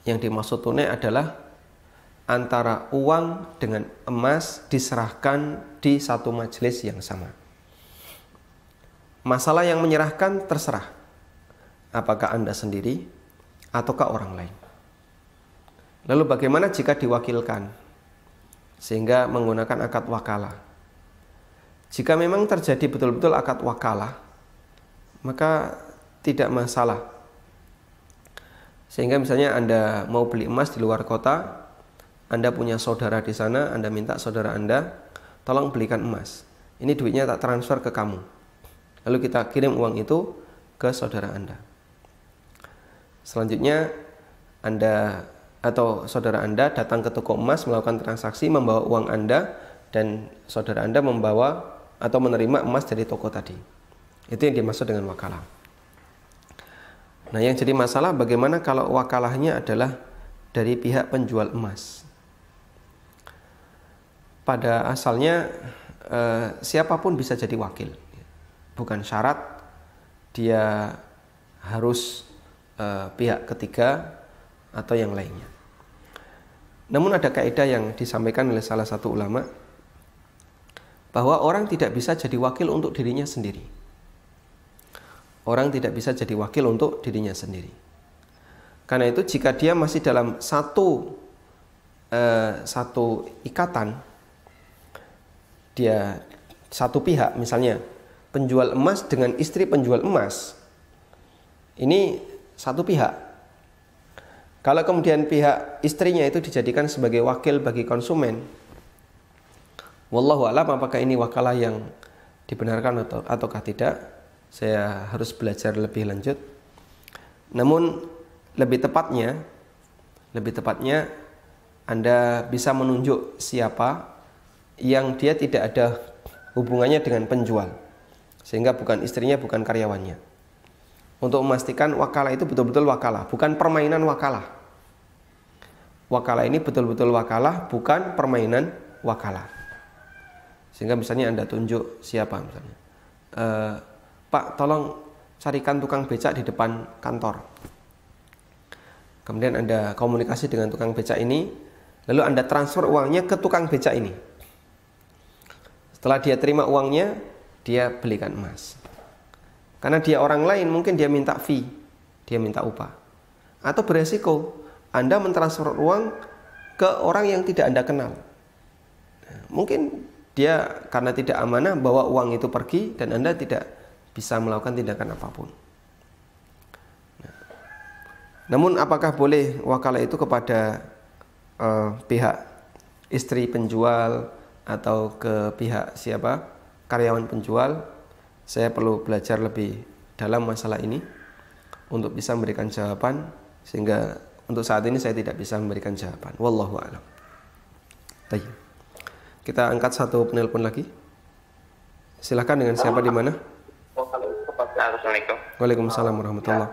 Speaker 1: Yang dimaksud tunai adalah antara uang dengan emas diserahkan di satu majelis yang sama. Masalah yang menyerahkan terserah, apakah Anda sendiri ataukah orang lain. Lalu bagaimana jika diwakilkan, sehingga menggunakan akad wakalah? Jika memang terjadi betul-betul akad wakalah, maka tidak masalah. Sehingga misalnya Anda mau beli emas di luar kota, Anda punya saudara di sana, Anda minta saudara Anda, tolong belikan emas. Ini duitnya tak transfer ke kamu. Lalu kita kirim uang itu ke saudara Anda. Selanjutnya Anda atau saudara Anda datang ke toko emas, melakukan transaksi, membawa uang Anda, dan saudara Anda membawa atau menerima emas dari toko tadi. Itu yang dimaksud dengan wakalah. Nah, yang jadi masalah bagaimana kalau wakalahnya adalah dari pihak penjual emas. Pada asalnya siapapun bisa jadi wakil. Bukan syarat dia harus pihak ketiga atau yang lainnya. Namun ada kaidah yang disampaikan oleh salah satu ulama, bahwa orang tidak bisa jadi wakil untuk dirinya sendiri. Orang tidak bisa jadi wakil untuk dirinya sendiri. Karena itu jika dia masih dalam satu ikatan, dia satu pihak, misalnya penjual emas dengan istri penjual emas, ini satu pihak. Kalau kemudian pihak istrinya itu dijadikan sebagai wakil bagi konsumen, wallahu a'lam apakah ini wakalah yang dibenarkan ataukah tidak, saya harus belajar lebih lanjut. Namun lebih tepatnya Anda bisa menunjuk siapa yang dia tidak ada hubungannya dengan penjual, sehingga bukan istrinya, bukan karyawannya, untuk memastikan wakalah itu betul-betul wakalah, bukan permainan wakalah. Wakalah ini betul-betul wakalah, bukan permainan wakalah. Sehingga misalnya Anda tunjuk siapa, misalnya Pak, tolong carikan tukang becak di depan kantor. Kemudian Anda komunikasi dengan tukang becak ini, lalu Anda transfer uangnya ke tukang becak ini. Setelah dia terima uangnya, dia belikan emas. Karena dia orang lain, mungkin dia minta fee, dia minta upah. Atau beresiko Anda mentransfer uang ke orang yang tidak Anda kenal. Mungkin dia karena tidak amanah bawa uang itu pergi dan Anda tidak bisa melakukan tindakan apapun. Namun apakah boleh wakalah itu kepada pihak istri penjual atau ke pihak siapa, karyawan penjual? Saya perlu belajar lebih dalam masalah ini untuk bisa memberikan jawaban, sehingga untuk saat ini saya tidak bisa memberikan jawaban. Wallahu a'lam. Baik. Kita angkat satu penelpon lagi. Silakan, dengan siapa di mana?
Speaker 2: Assalamualaikum.
Speaker 1: Waalaikumsalam warahmatullahi.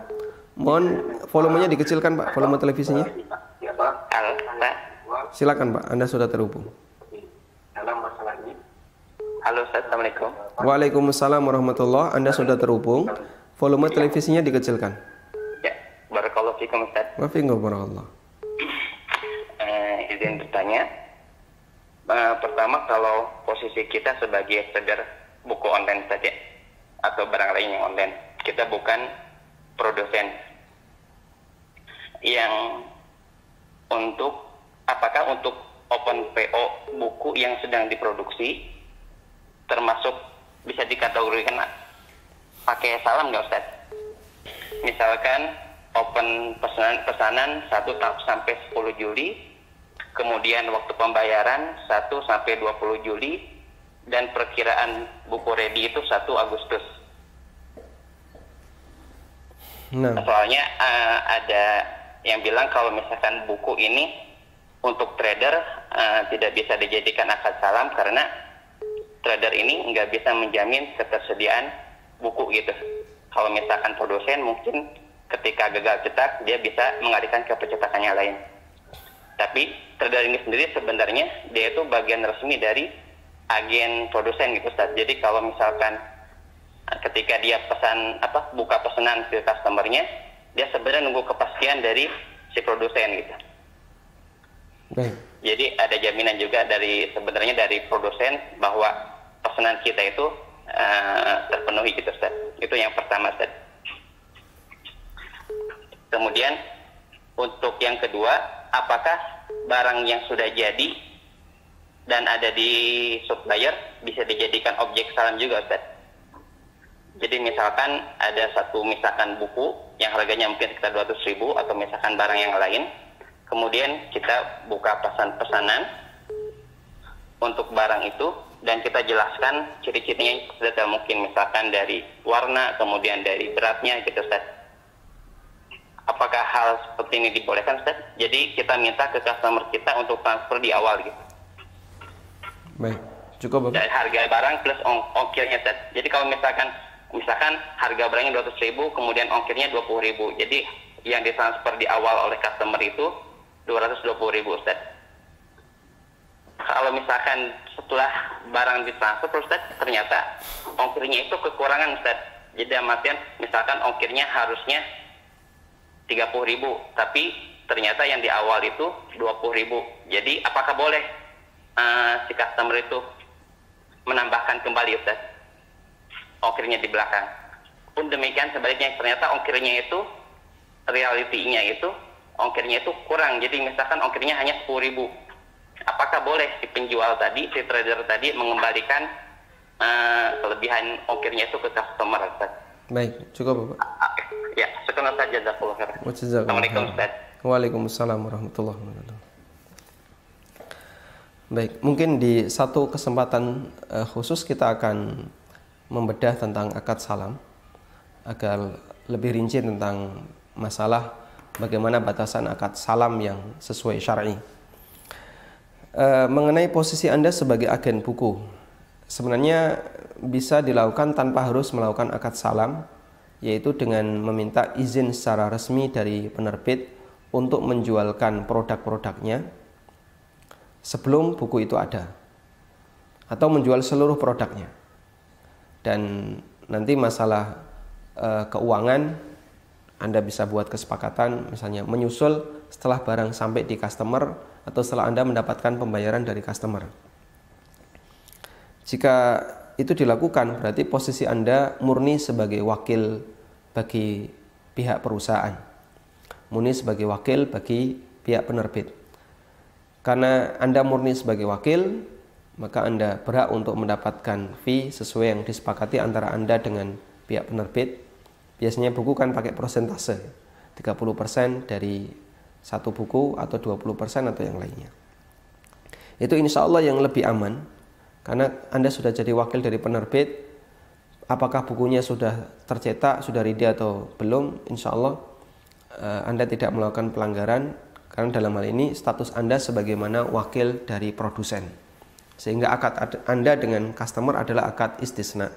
Speaker 1: Mohon volumenya dikecilkan, Pak, volume televisinya.
Speaker 2: Halo, Pak.
Speaker 1: Silakan, Pak, Anda sudah terhubung.
Speaker 2: Halo, Ustaz. Assalamualaikum.
Speaker 1: Waalaikumsalam warahmatullahi. Anda sudah terhubung. Volume televisinya dikecilkan.
Speaker 2: Ya, barakallahu fikum, Ustaz.
Speaker 1: Wa fiikum barakallah.
Speaker 2: Izin bertanya. Pertama, kalau posisi kita sebagai trader
Speaker 6: buku online saja atau barang lain yang online. Kita bukan produsen. Yang apakah untuk open PO buku yang sedang diproduksi termasuk bisa dikategorikan pakai salam nggak Ustaz? Misalkan open pesanan 1 sampai 10 Juli, kemudian waktu pembayaran 1 sampai 20 Juli, dan perkiraan buku ready itu 1 Agustus.
Speaker 1: Nah,
Speaker 6: Soalnya ada yang bilang kalau misalkan buku ini untuk trader tidak bisa dijadikan akad salam karena trader ini nggak bisa menjamin ketersediaan buku gitu. Kalau misalkan produsen mungkin ketika gagal cetak dia bisa mengalihkan ke pencetakan yang lain. Tapi trader ini sendiri sebenarnya dia itu bagian resmi dari agen produsen gitu Ustaz. Jadi kalau misalkan ketika dia buka pesanan ke customernya, dia sebenarnya nunggu kepastian dari si produsen gitu.
Speaker 1: baik.
Speaker 6: Jadi ada jaminan juga sebenarnya dari produsen bahwa pesanan kita itu terpenuhi gitu Ustaz. Itu yang pertama Ustaz. Kemudian untuk yang kedua, apakah barang yang sudah jadi dan ada di supplier bisa dijadikan objek salam juga Ustaz? Jadi misalkan ada misalkan buku yang harganya mungkin sekitar 200.000 atau misalkan barang yang lain, kemudian kita buka pesanan untuk barang itu dan kita jelaskan ciri-cirinya sedetail mungkin, misalkan dari warna, kemudian dari beratnya gitu Ustaz. Apakah hal seperti ini dibolehkan Ustaz? Jadi kita minta ke customer kita untuk transfer di awal gitu.
Speaker 1: Baik, cukup Bapak.
Speaker 6: Dari harga barang plus ongkirnya Ustaz. Jadi kalau misalkan harga barangnya 200.000, kemudian ongkirnya 20.000. Jadi yang ditransfer di awal oleh customer itu 220.000 Ustaz. Kalau misalkan setelah barang ditransfer Ustaz, ternyata ongkirnya itu kekurangan Ustaz. Jadi artian misalkan ongkirnya harusnya 30.000, tapi ternyata yang di awal itu 20.000. Jadi apakah boleh si customer itu menambahkan kembali Ustaz ongkirnya di belakang? Pun demikian sebaliknya, ternyata ongkirnya itu realitinya itu ongkirnya itu kurang. Jadi misalkan ongkirnya hanya 10.000. Apakah boleh si penjual tadi, si trader tadi mengembalikan kelebihan ongkirnya itu ke customer Ustaz?
Speaker 1: Baik, cukup Bapak.
Speaker 6: Ya, sekian saja jazakallahu khairan.
Speaker 1: Assalamualaikum
Speaker 6: Ustaz.
Speaker 1: Waalaikumsalam warahmatullahi wabarakatuh. Baik, mungkin di satu kesempatan khusus kita akan membedah tentang akad salam agar lebih rinci tentang masalah bagaimana batasan akad salam yang sesuai syar'i. Mengenai posisi Anda sebagai agen buku, sebenarnya bisa dilakukan tanpa harus melakukan akad salam, yaitu dengan meminta izin secara resmi dari penerbit untuk menjualkan produk-produknya sebelum buku itu ada, atau menjual seluruh produknya. Dan nanti masalah keuangan Anda bisa buat kesepakatan, misalnya menyusul setelah barang sampai di customer atau setelah Anda mendapatkan pembayaran dari customer. Jika itu dilakukan, berarti posisi Anda murni sebagai wakil bagi pihak perusahaan, murni sebagai wakil bagi pihak penerbit. Karena Anda murni sebagai wakil, maka Anda berhak untuk mendapatkan fee sesuai yang disepakati antara Anda dengan pihak penerbit. Biasanya buku kan pakai persentase, 30% dari satu buku atau 20% atau yang lainnya. Itu insya Allah yang lebih aman, karena Anda sudah jadi wakil dari penerbit. Apakah bukunya sudah tercetak, sudah ready atau belum, insya Allah Anda tidak melakukan pelanggaran, karena dalam hal ini status Anda sebagaimana wakil dari produsen. Sehingga akad Anda dengan customer adalah akad istisna.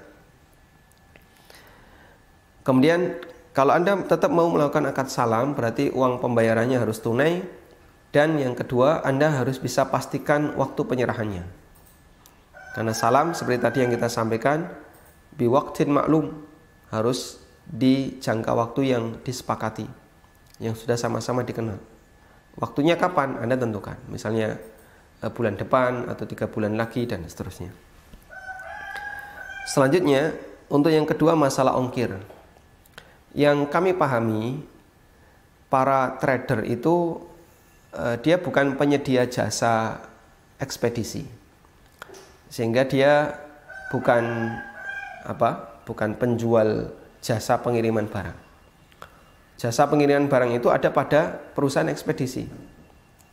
Speaker 1: Kemudian kalau Anda tetap mau melakukan akad salam, berarti uang pembayarannya harus tunai. Dan yang kedua, Anda harus bisa pastikan waktu penyerahannya. Karena salam seperti tadi yang kita sampaikan, biwaqtin maklum, harus di jangka waktu yang disepakati, yang sudah sama-sama dikenal. Waktunya kapan Anda tentukan, misalnya bulan depan atau 3 bulan lagi dan seterusnya. Selanjutnya, untuk yang kedua masalah ongkir. Yang kami pahami, para trader itu dia bukan penyedia jasa ekspedisi. Sehingga dia bukan penjual jasa pengiriman barang. Jasa pengiriman barang itu ada pada perusahaan ekspedisi.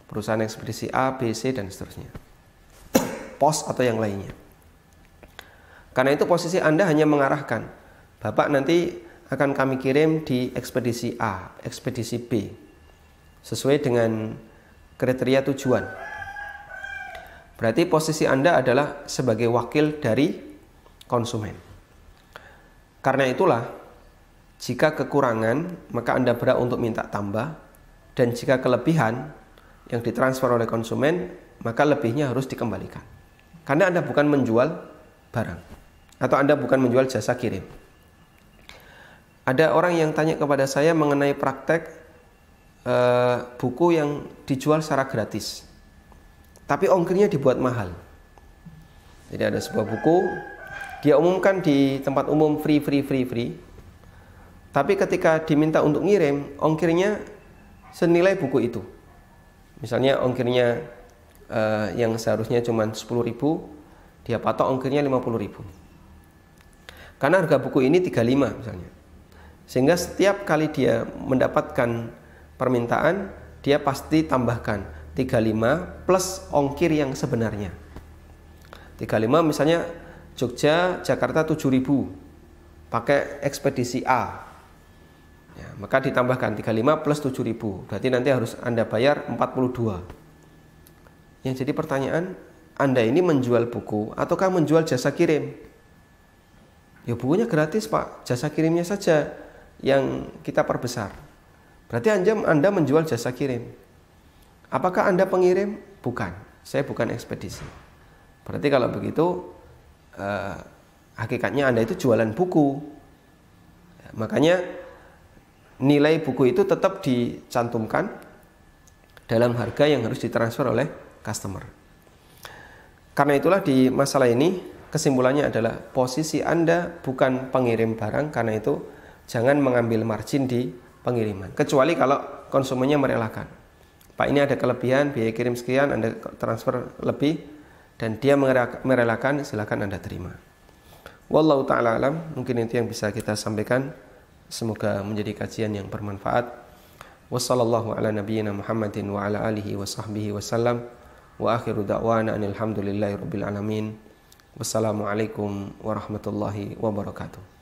Speaker 1: Perusahaan ekspedisi A, B, C, dan seterusnya. Pos atau yang lainnya. Karena itu posisi Anda hanya mengarahkan, Bapak nanti akan kami kirim di ekspedisi A, ekspedisi B, sesuai dengan kriteria tujuan. Berarti posisi Anda adalah sebagai wakil dari konsumen. Karena itulah, jika kekurangan, maka Anda berhak untuk minta tambah, dan jika kelebihan yang ditransfer oleh konsumen, maka lebihnya harus dikembalikan. Karena Anda bukan menjual barang, atau Anda bukan menjual jasa kirim. Ada orang yang tanya kepada saya mengenai praktek buku yang dijual secara gratis, tapi ongkirnya dibuat mahal. Jadi ada sebuah buku, dia umumkan di tempat umum free, tapi ketika diminta untuk ngirim, ongkirnya senilai buku itu. Misalnya ongkirnya yang seharusnya cuma 10.000, dia patok ongkirnya 50.000. Karena harga buku ini 35 misalnya. Sehingga setiap kali dia mendapatkan permintaan, dia pasti tambahkan 35 plus ongkir yang sebenarnya. 35 misalnya Jogja, Jakarta 7.000 pakai ekspedisi A. Ya, maka ditambahkan 35 plus 7.000. Berarti nanti harus Anda bayar 42. Yang jadi pertanyaan, Anda ini menjual buku ataukah menjual jasa kirim? Ya bukunya gratis Pak, jasa kirimnya saja yang kita perbesar. Berarti Anda menjual jasa kirim. Apakah Anda pengirim? Bukan, saya bukan ekspedisi. Berarti kalau begitu hakikatnya Anda itu jualan buku. Ya, makanya nilai buku itu tetap dicantumkan dalam harga yang harus ditransfer oleh customer. Karena itulah di masalah ini kesimpulannya adalah posisi Anda bukan pengirim barang, karena itu jangan mengambil margin di pengiriman. Kecuali kalau konsumennya merelakan. Pak, ini ada kelebihan, biaya kirim sekian, Anda transfer lebih, dan dia merelakan, silakan Anda terima. Wallahu ta'ala alam, mungkin itu yang bisa kita sampaikan. Semoga menjadi kajian yang bermanfaat. Wassallallahu ala nabiyyina Muhammadin wa ala alihi wa sahbihi wasallam. Wa akhiru da'wana anilhamdulillahi rabbil alamin. Wassalamualaikum warahmatullahi wabarakatuh.